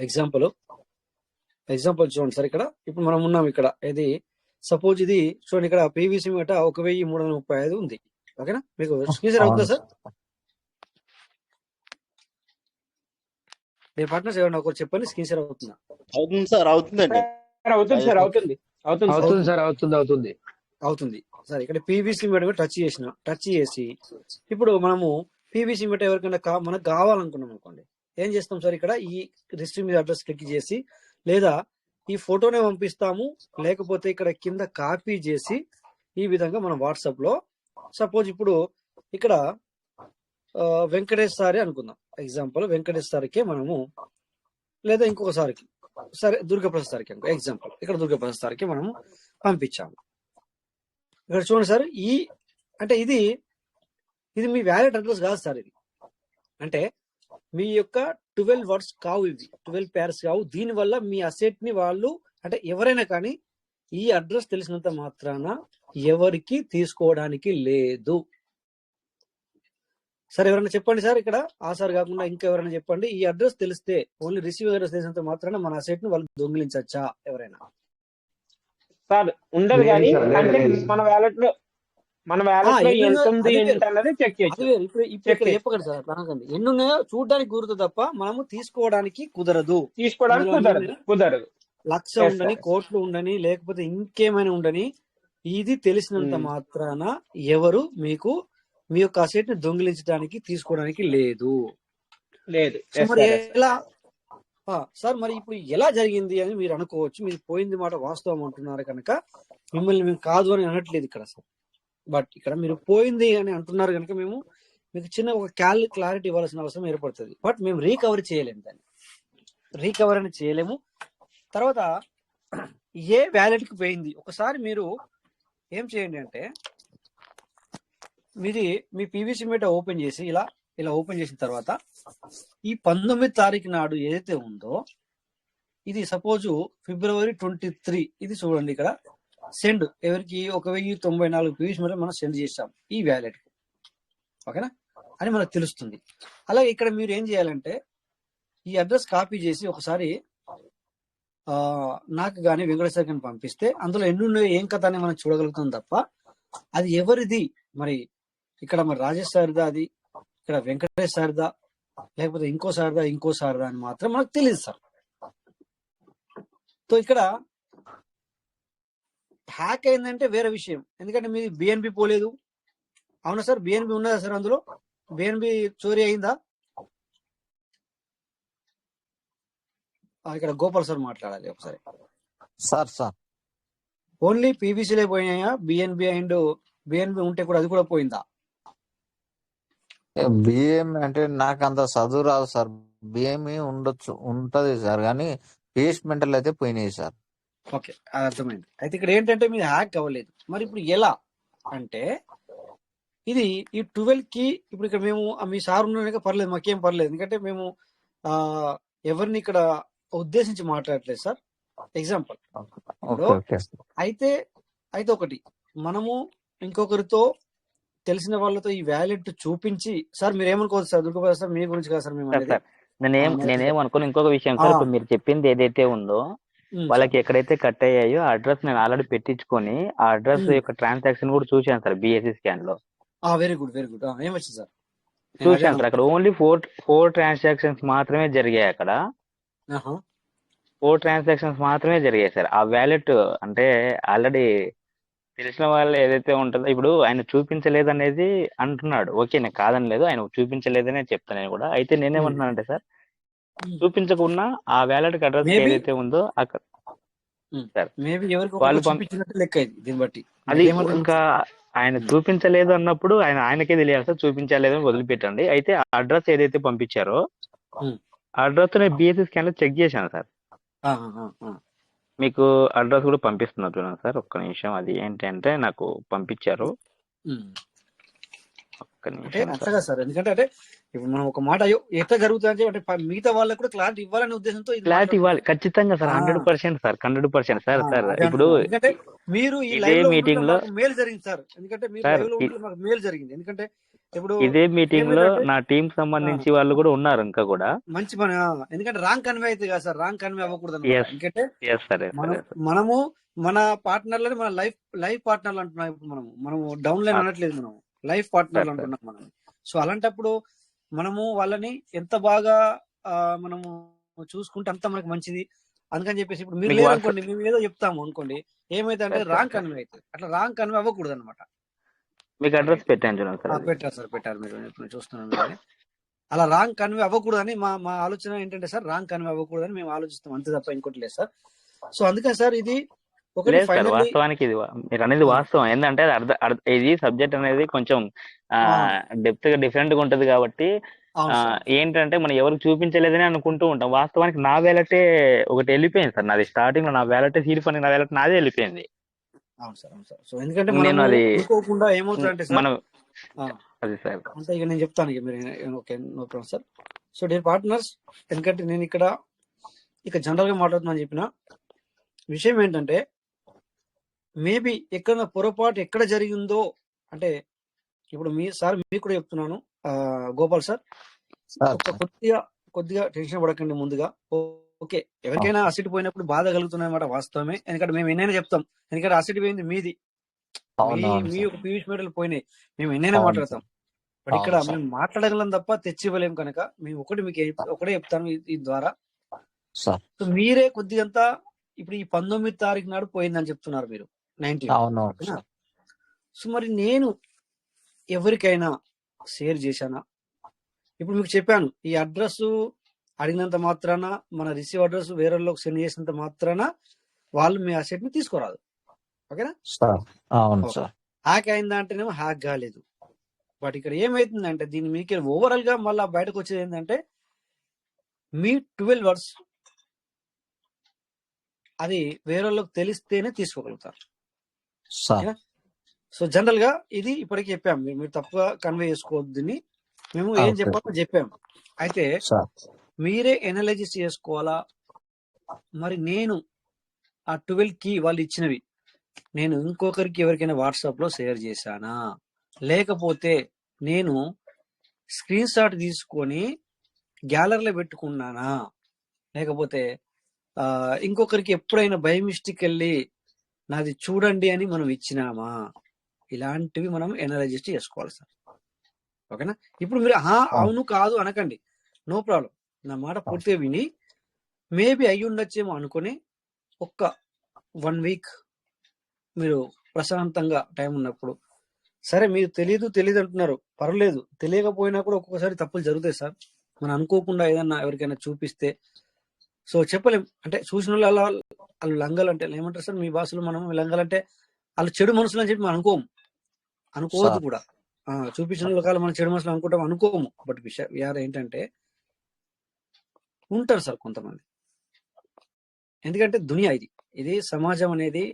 ఎగ్జాంపుల్ చూడండి సార్. ఇక్కడ ఇప్పుడు మనం ఉన్నాం, ఇక్కడ ఇది సపోజ్ ఇది చూడండి, ఇక్కడ పీవీసీ మీట 1335 ఉంది. ఓకేనా, మీకు స్క్రీన్ షేర్ అవుతుందా అవును సార్? మీ పార్ట్నర్స్ ఎవరైనా ఒకరు చెప్పండి, స్క్రీన్ షేర్ అవుతుందా? అవుతుంది సార్, అవుతుందండి. అవుతుంది సార్, అవుతుంది అవుతుంది సార్. అవుతుంది సార్, అవుతుంది. అవుతుంది సార్. ఇక్కడ పీవీసీ మీట టచ్ చేసి ఇప్పుడు మనము పీవీసీ మీట ఎవరికైనా మనకు కావాలనుకున్నాం అనుకోండి, ఏం చేస్తాం సార్? ఇక్కడ ఈ రిజిస్టర్ మీద అడ్రస్ క్లిక్ చేసి, లేదా ఈ ఫోటోనే పంపిస్తాము, లేకపోతే ఇక్కడ కింద కాపీ చేసి ఈ విధంగా మనం వాట్సాప్ లో, సపోజ్ ఇప్పుడు ఇక్కడ వెంకటేష్ సారి అనుకుందాం, ఎగ్జాంపుల్ వెంకటేష్ సార్కి మనము, లేదా ఇంకొకసారికి సరే దుర్గాప్రసాద్ సార్కి అనుకో ఎగ్జాంపుల్, ఇక్కడ దుర్గాప్రసాద్ సార్కి మనము పంపించాము. ఇక్కడ చూడండి సార్, అంటే ఇది మీ వ్యాలెట్ అడ్రస్ కాదు సార్. ఇది అంటే మీ యొక్క 12 వర్డ్స్ కావు, ఇవి 12 పేర్స్ కావు. దీనివల్ల మీ అసెట్ ని వాళ్ళు, అంటే ఎవరైనా కానీ ఈ అడ్రస్ తెలిసినంత మాత్రాన ఎవరికి తీసుకోవడానికి లేదు. సార్ ఎవరైనా చెప్పండి సార్, ఇక్కడ ఆ సార్ కాకుండా ఇంకా ఎవరైనా చెప్పండి, ఈ అడ్రస్ తెలిస్తే, ఓన్లీ రిసీవ్ అడ్రస్ తెలిసినంత మాత్రాన మన అసెట్ ని వాళ్ళు దొంగిలించచ్చా ఎవరైనా? సార్ ఉండదు, కానీ అంటే మన వ్యాలెట్ లో ఎంత ఉంది ఏంటి అన్నది చెక్ చేయొచ్చు. ఇప్పుడు ఇక్కడ చెప్పకండి సార్, అనకండి ఎన్ని ఉన్నాయో చూడడానికి కుదురుతుంది తప్ప మనము తీసుకోవడానికి కుదరదు. కుదరదు. లక్ష ఉండని, కోట్లు ఉండని, లేకపోతే ఇంకేమైనా ఉండని, ఇది తెలిసినంత మాత్రాన ఎవరు మీకు మీ యొక్క అసెట్ ని దొంగిలించడానికి తీసుకోవడానికి లేదు. మరి ఎలా సార్, మరి ఇప్పుడు ఎలా జరిగింది అని మీరు అనుకోవచ్చు. మీరు పోయింది మాట వాస్తవం అంటున్నారు కనుక మిమ్మల్ని మేము కాదు అని అనట్లేదు ఇక్కడ సార్. బట్ ఇక్కడ మీరు పోయింది అని అంటున్నారు కనుక మేము మీకు చిన్న ఒక క్లారిటీ ఇవ్వాల్సిన అవసరం ఏర్పడుతుంది. బట్ మేము రీకవరీ చేయలేము, దాన్ని రీకవరీ అని చేయలేము. తర్వాత ఏ వ్యాలెట్ కి పోయింది ఒకసారి మీరు ఏం చేయండి అంటే, మీ పీవీసీ మీట ఓపెన్ చేసి ఇలా ఓపెన్ చేసిన తర్వాత ఈ 19 తారీఖు నాడు ఏదైతే ఉందో, ఇది సపోజ్ February 23, ఇది చూడండి ఇక్కడ సెండ్ ఎవరికి 1094 పీవీసీ మీట మనం సెండ్ చేస్తాం ఈ వ్యాలెట్ కి, ఓకేనా అని మనకు తెలుస్తుంది. అలాగే ఇక్కడ మీరు ఏం చేయాలంటే, ఈ అడ్రస్ కాపీ చేసి ఒకసారి నాకు కానీ వెంకటేశ్వర గారిని పంపిస్తే అందులో ఎన్ని ఉన్నాయో ఏం కథ అని మనం చూడగలుగుతాం తప్ప అది ఎవరిది, మరి ఇక్కడ మరి రాజేష్ సార్దా, అది ఇక్కడ వెంకటేష్ సార్దా, లేకపోతే ఇంకో సార్దా అని మాత్రం మనకు తెలియదు సార్. సో ఇక్కడ హ్యాక్ అయిందంటే వేరే విషయం, ఎందుకంటే మీది బిఎన్బి పోలేదు. అవునా సార్, బిఎన్బి ఉన్నదా సార్? అందులో బిఎన్బి చోరీ అయిందా? ఇక్కడ గోపాల్ సార్ మాట్లాడాలి ఒకసారి. సార్ ఓన్లీ పీవీసీలే పోయినాయా? బిఎన్బి అండ్ బిఎన్బి ఉంటే కూడా అది కూడా పోయిందా? బిఎం అంటే నాకు అంత చదువు రాదు సార్. బిఎంఈ ఉంటది సార్, కానీ పేస్మెంటల్ అయితే పోయినాయి సార్. ఓకే, అది అర్థమైంది. అయితే ఇక్కడ ఏంటంటే మీరు హ్యాక్ అవ్వలేదు. మరి ఇప్పుడు ఎలా అంటే, ఇది ఈ 12 కి ఇప్పుడు ఇక్కడ మేము మీ సార్ ఉన్నాక పర్లేదు, మాకేం పర్లేదు, ఎందుకంటే మేము ఎవరిని ఇక్కడ ఉద్దేశించి మాట్లాడలేదు సార్. ఎగ్జాంపుల్ అయితే ఒకటి, మనము ఇంకొకరితో తెలిసిన వాళ్ళతో ఈ వ్యాలెట్ చూపించి, సార్ మీరు ఏమనుకోవచ్చు సార్, దుర్గప్రసాద్ సార్ మీ గురించి కదా సార్ మేము నేనేమనుకోను. ఇంకొక విషయం సార్, ఇప్పుడు మీరు చెప్పింది ఏదైతే ఉందో వాళ్ళకి ఎక్కడైతే కట్ అయ్యాయో ఆ అడ్రస్ నేను ఆల్రెడీ పెట్టించుకొని ఆ అడ్రస్ యొక్క ట్రాన్సాక్షన్ కూడా చూశాను సార్ బిఎస్సి స్కాన్ లో. వెరీ గుడ్ ఏమొచ్చింది సార్? చూశాను సార్, అక్కడ ఓన్లీ 4 ట్రాన్సాక్షన్స్ మాత్రమే జరిగాయి. అక్కడ 4 ట్రాన్సాక్షన్స్ మాత్రమే జరిగాయి సార్. ఆ వ్యాలెట్ అంటే ఆల్రెడీ తెలిసిన వాళ్ళు ఏదైతే ఉంటుందో, ఇప్పుడు ఆయన చూపించలేదు అనేది అంటున్నాడు. ఓకే, నేను కాదనలేదు, ఆయన చూపించలేదనే చెప్తాను నేను కూడా. అయితే నేనేమంటున్నానంటే సార్, చూపించకుండా ఆ వ్యాలెట్ అడ్రస్ ఏదైతే ఉందో అక్కడ వాళ్ళు అది ఇంకా ఆయన చూపించలేదు అన్నప్పుడు ఆయనకే తెలియాలి సార్, చూపించలేదు అని వదిలిపెట్టండి. అయితే ఆ అడ్రస్ ఏదైతే పంపించారో ఆ అడ్రస్ నేను బిఎస్సి స్కాన్ లో చెక్ చేశాను సార్. మీకు అడ్రస్ కూడా పంపిస్తున్నారు చూడండి సార్, ఒక్క నిమిషం. అది ఏంటంటే నాకు పంపించారు, ఒక్క నిమిషం సార్. ఎందుకంటే అంటే ఇప్పుడు మనం ఒక మాట ఎట్లా జరుగుతుంది అంటే మిగతా వాళ్ళకి కూడా క్లారిటీ ఇవ్వాలనే ఉద్దేశంతో క్లారిటీ ఇవ్వాలి ఖచ్చితంగా సార్. 100% sir, 100% sir. ఇప్పుడు మీరు ఈ మీటింగ్ లో మేలు జరిగింది సార్, ఎందుకంటే మీరు లైవ్ లో ఉంటే మాకు మేలు జరిగింది. ఎందుకంటే ఇప్పుడు ఇదే మీటింగ్ లో ఏమైందంటే నా టీం ఆ, సంబంధించి వాళ్ళు కూడా ఉన్నారు ఇంకా కూడా. మంచి పని ఎందుకంటే రాంగ్ కన్వే అవుతుంది కదా సార్, రాంగ్ కన్వే అవ్వకూడదు అనమాట. ఎస్ ఎందుకంటే ఎస్ సరే మనం సరే మనము మన పార్ట్నర్లని మన లైఫ్ పార్ట్నర్లు అంటున్నాం. ఇప్పుడు మనము డౌన్ లైన్ అనట్లేదు, మనం లైఫ్ పార్ట్నర్లు సార్ సార్ అంటున్నాం మనం. సో అలాంటప్పుడు మనము వాళ్ళని ఎంత బాగా ఆ, మనము చూసుకుంటే అంత మనకి మంచిది. అందుకని చెప్పేసి ఇప్పుడు మీరు మీకు లేరనుకోండి, మేము ఏదో చెప్తాము అనుకోండి, ఏమైతే అంటే సరే సరే రాంగ్ సార్ కన్వే అవుతుంది. అట్లా రాంగ్ కన్వే అవ్వకూడదు అనమాట. మీకు అడ్రస్ రైట్, పెట్టాను చూడండి సార్ అది. పెట్టారు సార్, పెట్టారు. మీరు ఇప్పుడు చూస్తున్నాను మీరు. అలా రాంగ్ కన్వే అవ్వకూడదని మా ఆలోచన ఏంటంటే సార్, రాంగ్ కన్వే అవ్వకూడదని మేము ఆలోచిస్తాం, అంతే తప్ప ఇంకోటి లేదు సార్. సో అందుకని సార్ ఇది ఒకటి లేదు సార్, ఫైనల్లీ వాస్తవానికి ఇది మీరు అనేది వాస్తవం. ఏంటంటే అది ఇది సబ్జెక్ట్ అనేది కొంచెం డెప్త్ గా డిఫరెంట్ గా ఉంటది కాబట్టి అవును సార్, ఏంటంటే మనం ఎవరికి చూపించలేదని అనుకుంటూ ఉంటాం. వాస్తవానికి నా వ్యాలెటే ఒకటి వెళ్ళిపోయింది సార్. నాది స్టార్టింగ్ లో నా వ్యాలెటే సీడ్ ఫండ్, నా వ్యాలెట్ నాదే వెళ్ళిపోయింది. అవును సార్, అవును సార్. సో ఎందుకంటే నేను మనము అది అనుకోకుండా ఏమవుతుందంటే సార్, మనం ఆ, అది సార్ అంటే ఇక నేను చెప్తాను, ఇక మీరు okay, no problem sir. So dear partners, ఎందుకంటే నేను ఇక జనరల్ గా మాట్లాడుతున్నాను చెప్పిన విషయం ఏంటంటే, మేబీ ఎక్కడ పొరపాటు ఎక్కడ జరిగిందో, అంటే ఇప్పుడు మీకు కూడా చెప్తున్నాను, గోపాల్ సార్, సార్ ఒక కొద్దిగా టెన్షన్ పడకండి ముందుగా. ఓకే, ఎవరికైనా అసిడ్ పోయినప్పుడు బాధ కలుగుతున్నమాట, వాస్తవమే. ఎందుకంటే మేము ఎన్నైనా చెప్తాం, ఎందుకంటే అసిడ్ పోయింది మీది, అవునవును మీ సార్. ఒక పీయూష్ మెడల్ పోయినాయి, మేము ఎన్నైనా అవును మాట్లాడతాం. సార్. బట్ ఇక్కడ అవును సార్. మేము మాట్లాడగలం తప్ప తెచ్చివ్వలేం కనుక మేము ఒకటే చెప్తాను ఈ ద్వారా. సార్ సో మీరే కొద్దిగంతా ఇప్పుడు ఈ 19 తారీఖు నాడు పోయిందని చెప్తున్నారు మీరు, 19. అవునవును ఓకేనా? సార్. సో మరి నేను ఎవరికైనా షేర్ చేశానా? ఇప్పుడు మీకు చెప్పాను, ఈ అడ్రస్ అడిగినంత మాత్రాన, మన రిసీవ్ అడ్రస్ వేరే వాళ్ళకి సెండ్ చేసినంత మాత్రాన వాళ్ళు మీ అసెట్ ని తీసుకోరాదు. ఓకేనా? సార్ అవును ఓకే. సార్. హ్యాక్ అయిందా అంటేనేమో హ్యాక్ కాలేదు. బట్ ఇక్కడ ఏమైతుందంటే దీని మీకు ఓవరాల్ గా మళ్ళీ బయటకు వచ్చేది ఏంటంటే, మీ 12 వర్డ్స్ అది వేరే వాళ్ళకి తెలిస్తేనే తీసుకోగలుగుతారు. సార్ ఓకేనా? సో జనరల్ గా ఇది ఇప్పటికి చెప్పాము, మీరు తప్పుగా కన్వే చేసుకోవద్దు దీన్ని. మేము ఏం ఓకే చెప్పామో చెప్పాము. అయితే సార్. మీరే ఎనలైజిస్ చేసుకోవాలా, మరి నేను ఆ 12 కి వాళ్ళు ఇచ్చినవి నేను ఇంకొకరికి ఎవరికైనా వాట్సాప్ లో షేర్ చేశానా, లేకపోతే నేను స్క్రీన్ షాట్ తీసుకొని గ్యాలరీలో పెట్టుకున్నానా, లేకపోతే ఇంకొకరికి ఎప్పుడైనా బై మిస్టేక్ వెళ్ళి నాది చూడండి అని మనం ఇచ్చినామా, ఇలాంటివి మనం ఎనలైజిస్ట్ చేసుకోవాలి సార్. ఓకేనా? ఇప్పుడు మీరు అవును కాదు అనకండి, నో ప్రాబ్లం. నా మాట పూర్తిగా విని మేబీ అయ్యి ఉండొచ్చేమో అనుకుని ఒక్క 1 వీక్ మీరు ప్రశాంతంగా టైం ఉన్నప్పుడు, సరే మీరు తెలియదు అంటున్నారు, పర్లేదు. తెలియకపోయినా కూడా ఒక్కొక్కసారి తప్పులు జరుగుతాయి సార్. మనం అనుకోకుండా ఏదన్నా ఎవరికైనా చూపిస్తే, సో చెప్పలేం. అంటే చూసిన వాళ్ళు లంగలంటే ఏమంటారు సార్ మీ భాషలో, మనం లంగలంటే వాళ్ళు చెడు మనుషులు అని చెప్పి మనం అనుకోవద్దు సార్ కూడా. చూపించిన వాళ్ళ మనం చెడు మనుషులు అనుకోము. బట్ విషయం ఏంటంటే ఉంటారు సార్ కొంతమంది. ఎందుకంటే దునియా ఇది సమాజం అనేది,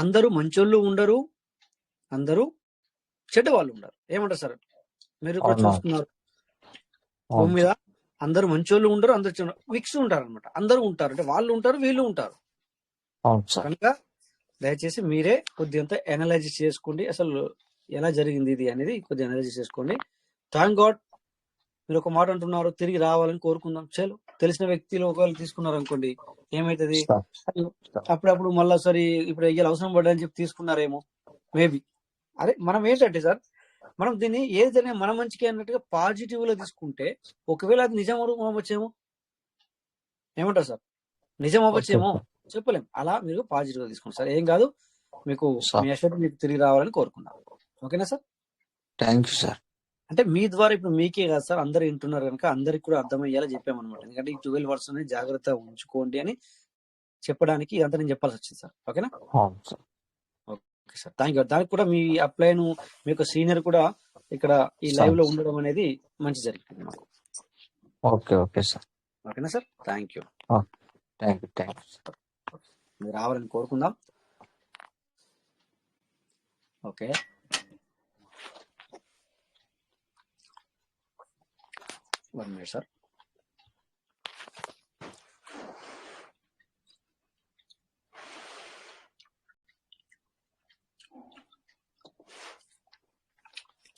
అందరూ మంచోళ్ళు ఉండరు, అందరూ చెడ్డ వాళ్ళు ఉండరు. ఏమంటారు సార్? మీరు కూడా అవునవును చూస్తున్నారు, భూమి అవును మీద సార్. అందరూ మంచోళ్ళు ఉండరు, అందరు మిక్స్ ఉంటారు అనమాట. అందరూ ఉంటారు, అంటే వాళ్ళు ఉంటారు, వీళ్ళు ఉంటారు. అవును సార్. కనుక దయచేసి మీరే కొద్దిగంత ఎనలైజిస్ చేసుకోండి, అసలు ఎలా జరిగింది ఇది అనేది కొద్దిగా ఎనలైజిస్ చేసుకోండి. థ్యాంక్ గాడ్ మీరు ఒక మాట అంటున్నారు, తిరిగి రావాలని కోరుకుందాం. చలో, తెలిసిన వ్యక్తిలో ఒకవేళ తీసుకున్నారు అనుకోండి, ఏమైతుంది, సార్ సార్ అప్పుడప్పుడు మళ్ళీ సరే ఇప్పుడు అయ్యాలి అవసరం పడ్డని చెప్పి తీసుకున్నారేమో మేబీ. అరే మనం ఏంటంటే సార్, మనం దీన్ని ఏది జరిగినా మన మంచికి అన్నట్టుగా పాజిటివ్ లో తీసుకుంటే, ఒకవేళ అది నిజం అవ్వచ్చేమో. ఏమంటారు సార్? నిజం ఓకే అవ్వచ్చేమో, సార్. చెప్పలేం. అలా మీరు పాజిటివ్ గా తీసుకోండి సార్, ఏం కాదు. మీకు మీ సార్ అసెట్ మీకు తిరిగి రావాలని కోరుకున్నాం. ఓకేనా సార్? Thank you sir. అంటే మీ ద్వారా ఇప్పుడు మీకే కాదు సార్, అందరు వింటున్నారు కనుక అందరికి కూడా అర్థమయ్యేలా చెప్పామన్నమాట. ఎందుకంటే ఈ 12 వర్డ్స్ అనేది జాగ్రత్త ఉంచుకోండి అని చెప్పడానికి ఇదంతా నేను చెప్పాల్సి వచ్చింది సార్. ఓకేనా? అవును sir. Okay sir, thank you. దానికి కూడా మీ అప్లైను మీకు సీనియర్ కూడా ఇక్కడ ఈ సార్ లైవ్ లో ఉండడం అనేది మంచి జరిగింది మాకు. Okay okay sir. ఓకేనా sir? Thank you. Thank you sir. మీరు రావాలని కోరుకుందాం. Okay, 1 minute sir.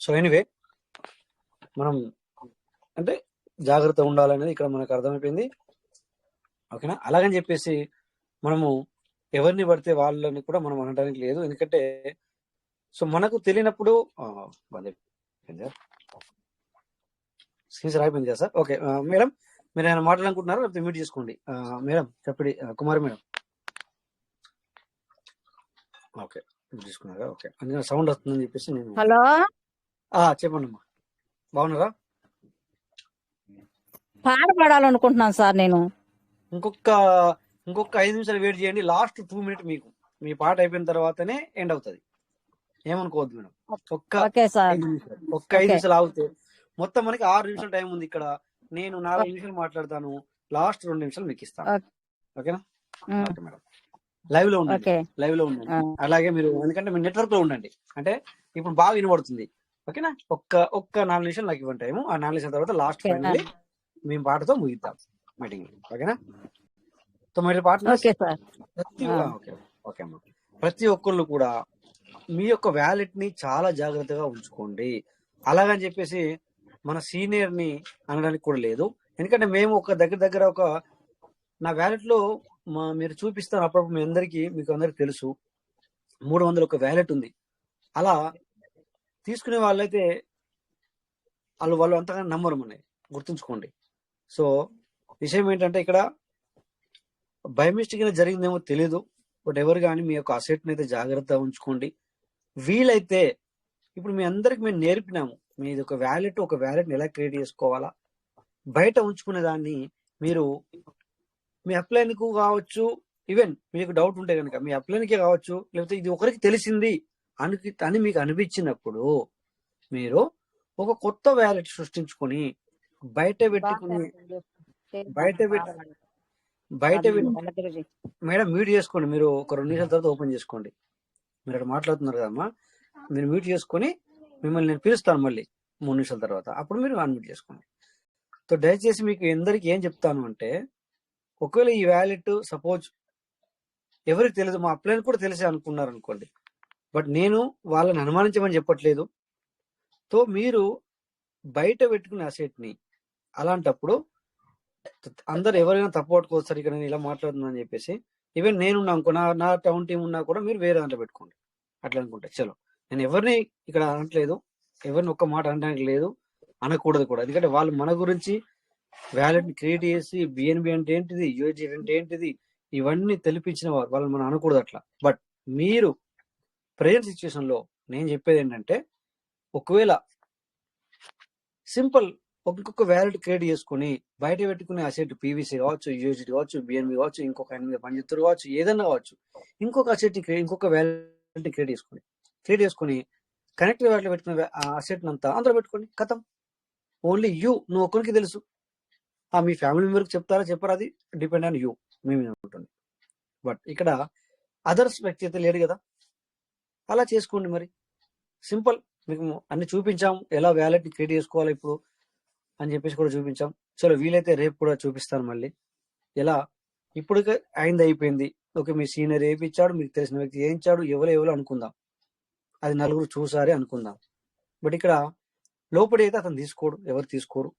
So anyway, మనం అంటే జాగ్రత్త ఉండాలనేది ఇక్కడ మనకు అర్థమైపోయింది. ఓకేనా? అలాగని చెప్పేసి మనము ఎవరిని పడితే వాళ్ళని కూడా మనం అనడానికి లేదు. ఎందుకంటే సో మనకు తెలియనప్పుడు స్క్రీన్ అయిపోయింది కదా సార్. ఓకే మేడం, మీరు ఏమైనా మాట్లాడాలనుకుంటున్నారా లేకపోతే మ్యూట్ చేసుకోండి. మేడం చెప్పండి, కుమారి మేడం. ఓకే మ్యూట్ చేసుకున్నారా? ఓకే, అందుకని సౌండ్ వస్తుందని చెప్పేసి నేను హలో చెప్పండి అమ్మా. బాగున్నారా? పాట పాడాలనుకుంటున్నాను సార్ నేను. ఇంకొక 5 నిమిషాలు వెయిట్ చేయండి. లాస్ట్ 2 మినిట్ మీకు మీ పాట అయిపోయిన తర్వాతనే ఎండ్ అవుతుంది. ఏమనుకోవద్దు మేడం. Okay sir. 5 నిమిషాలు ఆగితే మొత్తం మనకి 6 నిమిషాలు టైం ఉంది. ఇక్కడ నేను 4 నిమిషాలు మాట్లాడతాను, లాస్ట్ 2 నిమిషాలు మీకు ఇస్తాను. ఓకేనా? ఓకే మేడం, లైవ్ లో ఉండండి, లైవ్ లో ఉండండి. అలాగే మీరు ఎందుకంటే మీరు నెట్వర్క్ లో ఉండండి, అంటే ఇప్పుడు బాగా వినబడుతుంది. ఓకేనా? ఒక్క 4 నిమిషాలు నాకు ఇవ్వండి టైము. ఆ 4 నిమిషాల తర్వాత లాస్ట్ ఫైనల్లీ మేము పాటతో ముగిద్దాం మీటింగ్. ఓకేనా? మీరు పాట ఓకే అమ్మా. ప్రతి ఒక్కళ్ళు కూడా మీ యొక్క వ్యాలెట్ ని చాలా జాగ్రత్తగా ఉంచుకోండి. అలాగని చెప్పేసి మన సీనియర్ ని అనడానికి కూడా లేదు. ఎందుకంటే మేము ఒక దగ్గర ఒక నా వ్యాలెట్ లో మీరు చూపిస్తాను అప్పుడప్పుడు మీకు అందరికి తెలుసు 301 వ్యాలెట్ ఉంది. అలా తీసుకునే వాళ్ళైతే వాళ్ళు అంతగా నమ్మరు, మనని గుర్తుంచుకోండి. సో విషయం ఏంటంటే ఇక్కడ బై మిస్టేక్ జరిగిందేమో తెలియదు, బట్ ఎవరు కానీ మీ యొక్క అసెట్ ని అయితే జాగ్రత్తగా ఉంచుకోండి. వీలైతే ఇప్పుడు మీ అందరికి మేము నేర్పినాము, మీది ఒక వ్యాలెట్ ఎలా క్రియేట్ చేసుకోవాలా, బయట ఉంచుకునే దాన్ని మీరు మీ అప్లైన్ కు కావచ్చు, ఈవెన్ మీకు డౌట్ ఉంటే కనుక మీ అప్లైన్కే కావచ్చు, లేకపోతే ఇది ఒకరికి తెలిసింది అని మీకు అనిపించినప్పుడు మీరు ఒక కొత్త వ్యాలెట్ సృష్టించుకొని బయట పెట్టుకుని మేడం మ్యూట్ చేసుకోండి. మీరు ఒక 2 నిమిషాల తర్వాత ఓపెన్ చేసుకోండి. మీరు అక్కడ మాట్లాడుతున్నారు కదమ్మా, మీరు మ్యూట్ చేసుకొని మిమ్మల్ని నేను పిలుస్తాను మళ్ళీ 3 నిమిషాల తర్వాత, అప్పుడు మీరు అన్మ్యూట్ చేసుకోండి. సో దయచేసి మీకు అందరికి ఏం చెప్తాను అంటే, ఒకవేళ ఈ వ్యాలెట్ సపోజ్ ఎవరికి తెలియదు, మా అప్లైన్ కూడా తెలిసే అనుకున్నారు అనుకోండి, బట్ నేను వాళ్ళని అనుమానించమని చెప్పట్లేదు. సో మీరు బయట పెట్టుకునే అసెట్ ని అలాంటప్పుడు అందరు ఎవరైనా తప్పు పట్టుకోవచ్చు, ఇక్కడ నేను ఇలా మాట్లాడుతున్నాను అని చెప్పేసి, ఈవెన్ నేనున్నా అనుకో, నా టౌన్ టీం ఉన్నా కూడా మీరు వేరే దాంట్లో పెట్టుకోండి. అట్లా అనుకుంటే చలో, నేను ఎవరిని ఇక్కడ అనట్లేదు, ఎవరిని ఒక్క మాట అనడానికి లేదు, అనకూడదు కూడా. ఎందుకంటే వాళ్ళు మన గురించి వ్యాలెట్ ని క్రియేట్ చేసి బిఎన్బి అంటే ఏంటిది, యూఎస్డి అంటే ఏంటిది, ఇవన్నీ తెలిపించిన వారు, వాళ్ళని మనం అనకూడదు అట్లా. బట్ మీరు ప్రెజెంట్ సిచ్యువేషన్ లో నేను చెప్పేది ఏంటంటే, ఒకవేళ సింపుల్ ఇంకొక వ్యాలెట్ క్రియేట్ చేసుకుని బయట పెట్టుకునే అసెట్ పీవీసీ కావచ్చు, యూఎస్డి కావచ్చు, బిఎన్బి కావచ్చు, ఇంకొక 8 పంజిత్తులు కావచ్చు, ఏదైనా కావచ్చు, ఇంకొక అసెట్ ఇంకొక వ్యాలెట్ క్రియేట్ చేసుకుని కనెక్ట్ వ్యాలెట్ పెట్టుకునే అసెట్ అంతా అందులో పెట్టుకోండి. కథం, ఓన్లీ నువ్వు ఒక్కరికి తెలుసు. మీ ఫ్యామిలీ మెంబర్కి చెప్తారా చెప్పారా, అది డిపెండ్ ఆన్ యూ, మీ మీద ఉంటుంది. బట్ ఇక్కడ అదర్స్ వ్యక్తి అయితే లేడు కదా, అలా చేసుకోండి. మరి సింపుల్, మీకు అన్ని చూపించాం ఎలా వ్యాలెట్ ని క్రియేట్ చేసుకోవాలి ఇప్పుడు అని చెప్పేసి కూడా చూపించాం. చలో వీలైతే రేపు కూడా చూపిస్తాను మళ్ళీ ఎలా. ఇప్పుడు అయిపోయింది. ఓకే, మీ సీనియర్ ఏపిచ్చాడు, మీకు తెలిసిన వ్యక్తి ఏం ఇచ్చాడు, ఎవరో అనుకుందాం, అది నలుగురు చూసారే అనుకుందాం. బట్ ఇక్కడ లోపలి అయితే అతను తీసుకోడు, ఎవరు తీసుకోరు,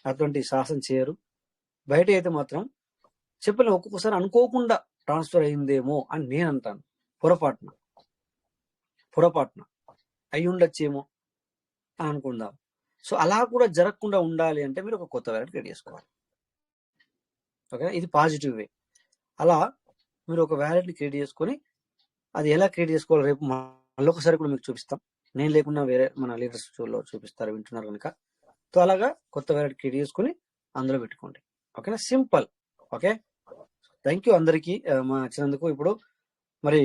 అటువంటి సాహసం చేయరు. బయట అయితే మాత్రం చెప్పలేము, ఒక్కొక్కసారి అనుకోకుండా ట్రాన్స్ఫర్ అయిందేమో అని నేను అంటాను. పొరపాటున అయి ఉండొచ్చేమో అని అనుకుందాం. సో అలా కూడా జరగకుండా ఉండాలి అంటే మీరు ఒక కొత్త వ్యాలెట్ క్రియేట్ చేసుకోవాలి. ఓకే, ఇది పాజిటివ్ వే. అలా మీరు ఒక వ్యాలెట్ ని క్రియేట్ చేసుకొని అది ఎలా క్రియేట్ చేసుకోవాలి రేపు మళ్ళీ ఒకసారి కూడా మీకు చూపిస్తాం. నేను లేకుండా వేరే మన లీడర్స్ లో చూపిస్తారు, వింటున్నారు కనుక. సో అలాగా కొత్త వ్యాలెట్ క్రియేట్ చేసుకుని అందులో పెట్టుకోండి. ఓకేనా, సింపుల్. ఓకే, థ్యాంక్ యూ అందరికీ మా వచ్చినందుకు. ఇప్పుడు మరి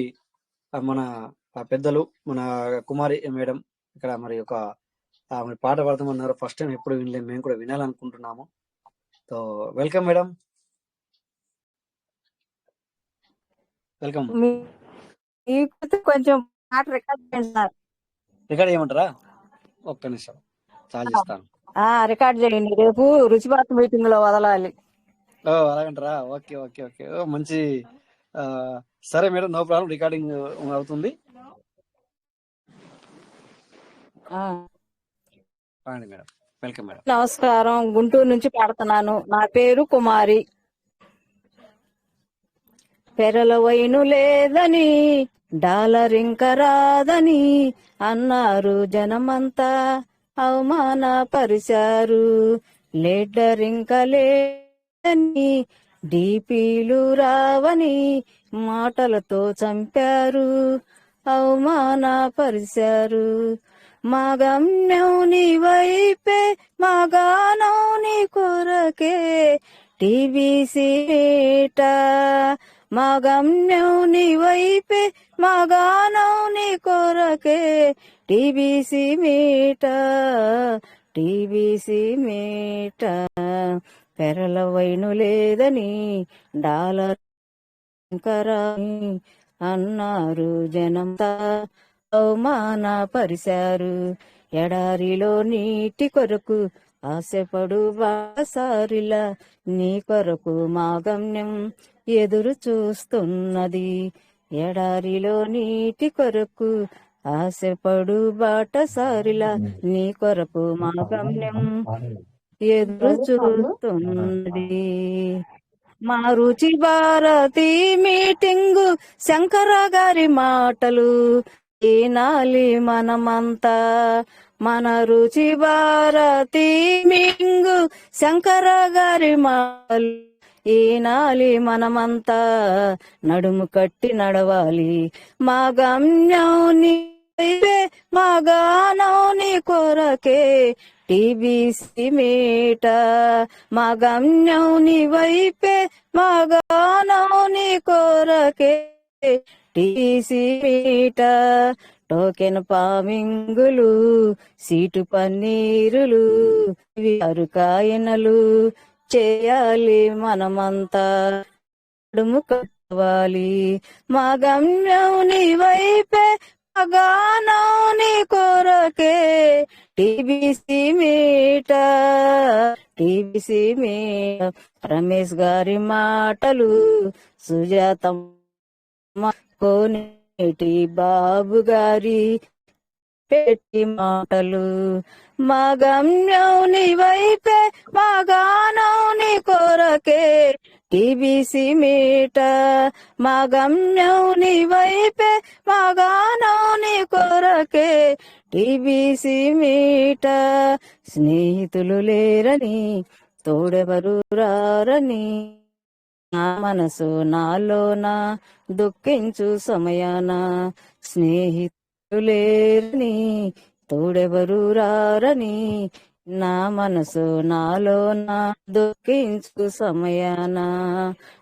మన పెద్దలు మన కుమారి మేడం ఇక్కడ మరి ఒక మరి పాట పాడతామన్నారు. ఫస్ట్ టైం ఎప్పుడు వినలేము, మేము కూడా వినాలనుకుంటున్నాము. So welcome madam, welcome. కొంచెం రికార్డ్ చేయమంటారా? ఒక్క నిమిషం చాలా చేస్తాను. రికార్డ్ చేయండి, రేపు రుచిబాత్ మీటింగ్ లో వదలాలి. అలాగంటారా? ఓకే ఓకే ఓకే, మంచి. సరే మేడం, నో ప్రాబ్లం, రికార్డింగ్ అవుతుంది. రాండి మేడం. Welcome madam. నమస్కారం, గుంటూరు నుంచి పాడుతున్నాను. నా పేరు కుమారి. పెరల వైను లేదని డాలర్ ఇంక రాదని అన్నారు జనమంతా, అవమానపరిచారు. లీడర్ ఇంక లేదని డీపీలు రావని మాటలతో చంపారు, అవమానపరిచారు. మా గమ్యం నీ వైపే, మా గానం నీ కొరకే, టీబీసీ మీట. మా గమ్యం నీ వైపే, మా గానం నీ కొరకే, టీబీసీ మీట, టీబీసీ మీట. పెరల వైను లేదని డాలర్ ఇంకరాని అన్నారు జనంతా, అవమానపరిచారు. ఎడారిలో నీటి కొరకు ఆశపడు బాసారిలా, నీ కొరకు మా గమ్యం ఎదురు చూస్తున్నది. ఎడారిలో నీటి కొరకు ఆశపడు బాటసారిలా, నీ కొరకు మా గమ్యం ఎదురు చూస్తున్నది. మా రుచి భారతి మీటింగు, శంకర గారి మాటలు ఈనాలి మనమంతా. మన రుచి భారతి మీటింగు, శంకర గారి మాటలు ఈనాలి మనమంతా. నడుము కట్టి నడవాలి, మా గమ్యం నీ వైపే, మా గానం నీ కొరకే, టీబీసీ మీట. మా గమ్యం నీ వైపే, మా గానం నీ కొరకే, టీబీసీ మీట. టోకెన్ పామింగులు, సీటు పన్నీరులు, అరుకాయనలు చేయాలి మనమంతా. నడుము కట్టవాలి, మా గమ్యం నీ వైపే, మా గానం నీ కొరకే, టీబీసీ మీట, టీబీసీ మీట. రమేష్ గారి మాటలు, సుజాతమ్మ కోనేటి బాబు గారి పెట్టి మాటలు, మా గమ్యం నీ వైపే, మా గానం నీ కొరకే, టీబీసీ మీట. మా గమ్యం నీ వైపే, మా గానం నీ కొరకే, టీబీసీ మీట. స్నేహితులు లేరని, తోడెవరు రారని, నా మనసు నాలోన దుఃఖించు సమయాన. స్నేహితులు లేరని, తోడెవరు రారని, నా మనసు నాలోన దుఃఖించు సమయాన.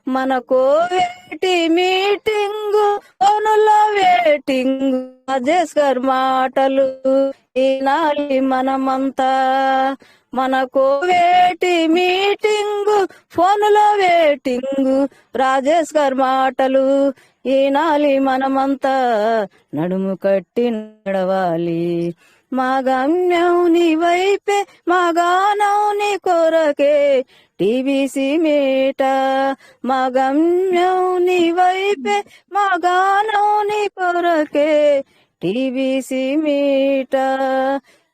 మన కోవేటి మీటింగు, ఫోనులో వేటింగు, రాజేష్ గారి మాటలు ఈనాలి మనమంతా. మన కోవేటి మీటింగు, ఫోనులో వేటింగు, రాజేష్ గారి మాటలు ఈనాలి మనమంతా. నడుము కట్టి నడవాలి, మా గమ్యం నీ వైపే, మా గానం నీ కొరకే, టీబీసీ మీట. మా గమ్యం నీ వైపే, మా గానం నీ కొరకే, టీబీసీ మీట.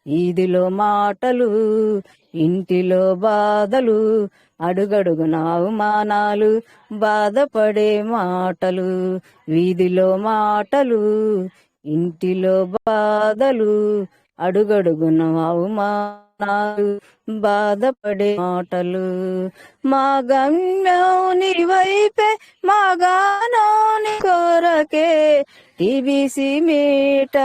ఈదిలో మాటలు, ఇంటిలో బాధలు, అడుగడుగున అవమానాలు, బాధపడే మాటలు. వీధిలో మాటలు, ఇంటిలో బాధలు, అడుగడుగున అవమానాలు, బాధపడే మాటలు. మా గమ్యం నీ వైపే, మా గానం నీ కొరకే, టీబీసీ మీట.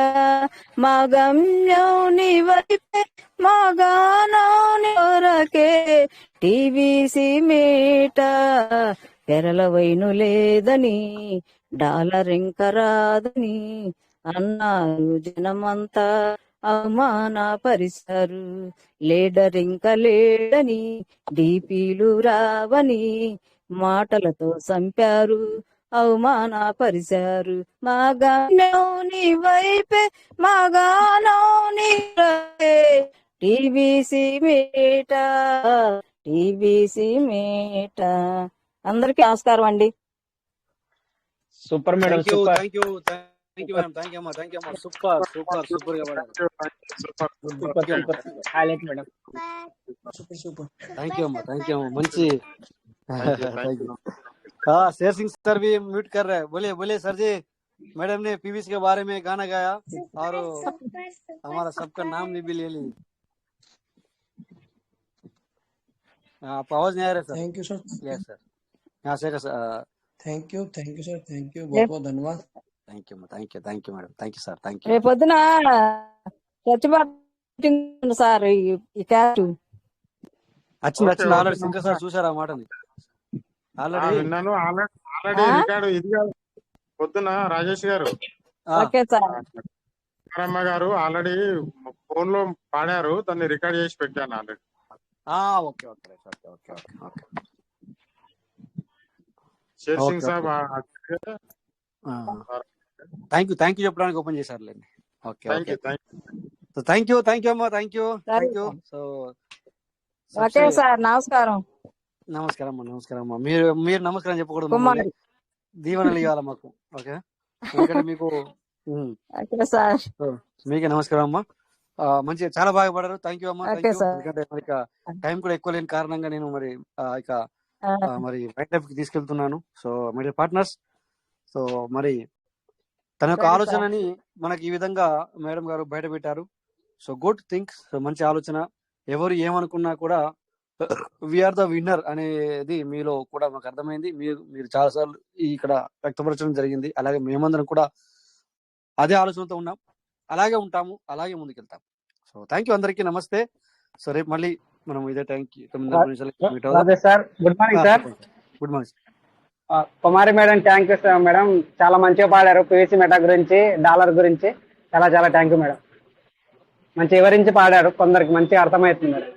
మా గమ్యం నీ వైపే, మా గానం నీ కొరకే, టీబీసీ మీట. పెరల వైను లేదని డాలర్ ఇంక రాదని అన్నారు జనమంతా, అవమానపరిచారు. లీడర్ ఇంక లేడని డీపీలు రావని మాటలతో చంపారు, అవమానపరిచారు. మా గమ్యం నీ వైపే, మా గానం నీ కొరకే, టీబీసీ మీట, టీబీసీ మీట. అందరికీ నమస్కారం అండి. Super madam, thank you, super. Thank you. Thank you madam, thank you అమ్మా, థ్యాంక్ యూ అమ్మా. సూపర్ సూపర్ సూపర్ గా పడారు. సూపర్ సూపర్ థ్యాంక్ యూ అమ్మా, super highlight madam. Thank you అమ్మా, థ్యాంక్ యూ అమ్మా. మంచి థ్యాంక్ थैंक यू। हाँ Sher Singh sir भी mute कर रहे हैं। बोलिए बोलिए सर जी। मैडम ने पीवीसी के बारे में गाना गाया और हमारा सबका नाम भी ले ली। आप आवाज नहीं आ रहा sir? Thank you sir. Yes sir. यहाँ से thank you sir, thank you, बहुत बहुत धन्यवाद। Thank you thank you madam, thank you sir, thank you. రేపు పొద్దున స్వచ్ఛ భారత్ మీటింగ్ సార్ ఈ క్యాస్ట్ వచ్చింది ఓకే వచ్చింది ఓకే ఆల్రెడీ శంకర్ సార్ చూసారు ఆ మాటని ఆల్రెడీ విన్నాను. ఆల్రెడీ రికార్డు ఇది కాదు. పొద్దున రాజేష్ గారు ఓకే సార్. అమ్మ గారు ఆల్రెడీ ఫోన్ లో పాడారు, దాన్ని రికార్డ్ చేసి పెట్టాను already. Okay okay okay okay okay okay Sher Singh okay saab thank you చెప్పడానికి ఓపెన్ చేశారులేండి. Okay thank okay you thank so thank you అమ్మా, థ్యాంక్ యూ సరే thank you. Sir. So okay सबसे సార్, నమస్కారం. నమస్కారం అమ్మా. మీరు నమస్కారం చెప్పకూడదు, మమ్మల్ని కుమారి. దీవెనలు ఇవ్వాలి మాకు. ఓకే ఎందుకంటే మీకు ఓకే సార్. సో మీకే నమస్కారం అమ్మా. మంచిగా చాలా బాగా పడారు. థ్యాంక్ యూ అమ్మా, థ్యాంక్ ఓకే యూ. సార్. ఎందుకంటే మరి టైం కూడా ఎక్కువ లేని కారణంగా నేను మరి ఇక మరి మైండ్ లైఫ్ కి తీసుకెళ్తున్నాను. So my dear partners, so మరి తన యొక్క సరే సార్. ఆలోచనని మనకి ఈ విధంగా మేడం గారు బయట పెట్టారు. సో గుడ్ థింగ్స్, సో మంచి ఆలోచన. ఎవరు ఏమనుకున్నా కూడా వీఆర్ ద విన్నర్ అనేది మీలో కూడా మాకు అర్థమైంది. మీరు చాలాసార్లు ఇక్కడ వ్యక్తపరచడం జరిగింది. అలాగే మేమందరం కూడా అదే ఆలోచనతో ఉన్నాం, అలాగే ఉంటాము, అలాగే ముందుకెళ్తాం. సో థ్యాంక్ యూ అందరికీ, నమస్తే. సో రేపు మళ్ళీ మనం ఇదే టైంకి 9:30 నిమిషాలకి మీట్ అవుదాం. Rajesh sir, good morning sir. Good morning. Kumari madam, thank you sir madam. చాలా మంచిగా పాడారు పీవీసీ మెటా గురించి, డాలర్ గురించి. చాలా చాలా థ్యాంక్ యూ మేడం. మంచి వివరించి పాడారు, కొందరికి మంచిగా అర్థమవుతుంది మేడం.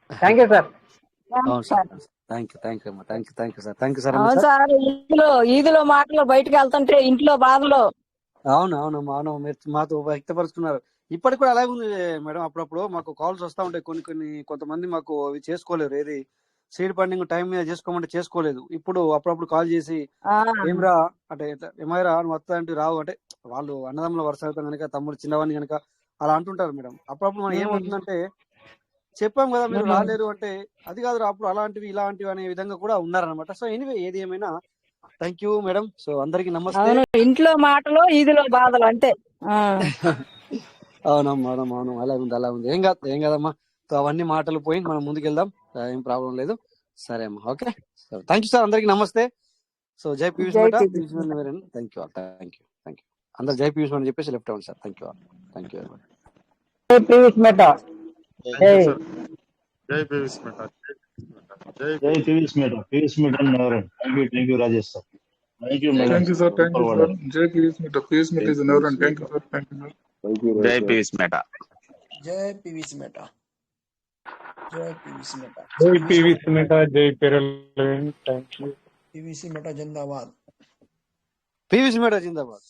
Thank you sir. అవును సార్, థ్యాంక్ యూ అమ్మా, thank you sir, thank you sir. అవును సార్, ఈదులో మాటలు బయటకు వెళ్తుంటే ఇంట్లో బాధలు. అవును మీరు మాతో వ్యక్తపరుచుకున్నారు. ఇప్పటికి కూడా అలాగే ఉంది మేడం. అప్పుడప్పుడు మాకు కాల్స్ వస్తూ ఉంటాయి. కొంతమంది మాకు అవి చేసుకోలేరు. ఏది సీడ్ ఫండింగ్ టైం మీద చేసుకోమంటే చేసుకోలేదు. ఇప్పుడు అప్పుడప్పుడు కాల్ చేసి ఏమ్రా అంటే ఏమైరా నువ్వు వస్తా అంటే రావు అంటే వాళ్ళు అన్నదమ్ముల వరుస అవుతాం కనుక, తమ్ముడు చిన్నవాడిని కనుక అలా అంటుంటారు మేడం. అప్పుడప్పుడు మనం ఏమవుతుందంటే చెప్పాం కదా మీరు రాలేరు అంటే, అది కాదు అప్పుడు అలాంటివి ఇలాంటివి అనే విధంగా కూడా ఉన్నారనమాట. సో ఎనీవే ఏది ఏమైనా థ్యాంక్ యూ మేడం. సో అందరికి నమస్తే. అవును, ఇంట్లో మాటలు ఈదులో బాధలు అంతే. అవునమ్మా, అలా ఉంది. ఏం కాదమ్మా. సో అవన్నీ మాటలు పోయి మనం ముందుకెళ్దాం, ఏం ప్రాబ్లం లేదు. సరే అమ్మా, okay. So thank you sir, అందరికి నమస్తే. సో జై పీయూష్ మేట. థ్యాంక్ యూ అందరు జై పీయూష్ అని చెప్పేసి లెఫ్ట్ అవ్వండి సార్. థ్యాంక్ యూ జై పీవీసీ మెటా. జై పీవీసీ మెటా. జై PVC Meta. PVC Meta thank you Rajesh sir. Thank you madam. Thank you sir. జై PVC Meta. PVC Meta is never and thank you sir. జై PVC Meta. जय PVC Meta, जय PVC Meta, जय PVC Meta, जय पेरल। Thank you. PVC Meta जिंदाबाद। PVC Meta जिंदाबाद।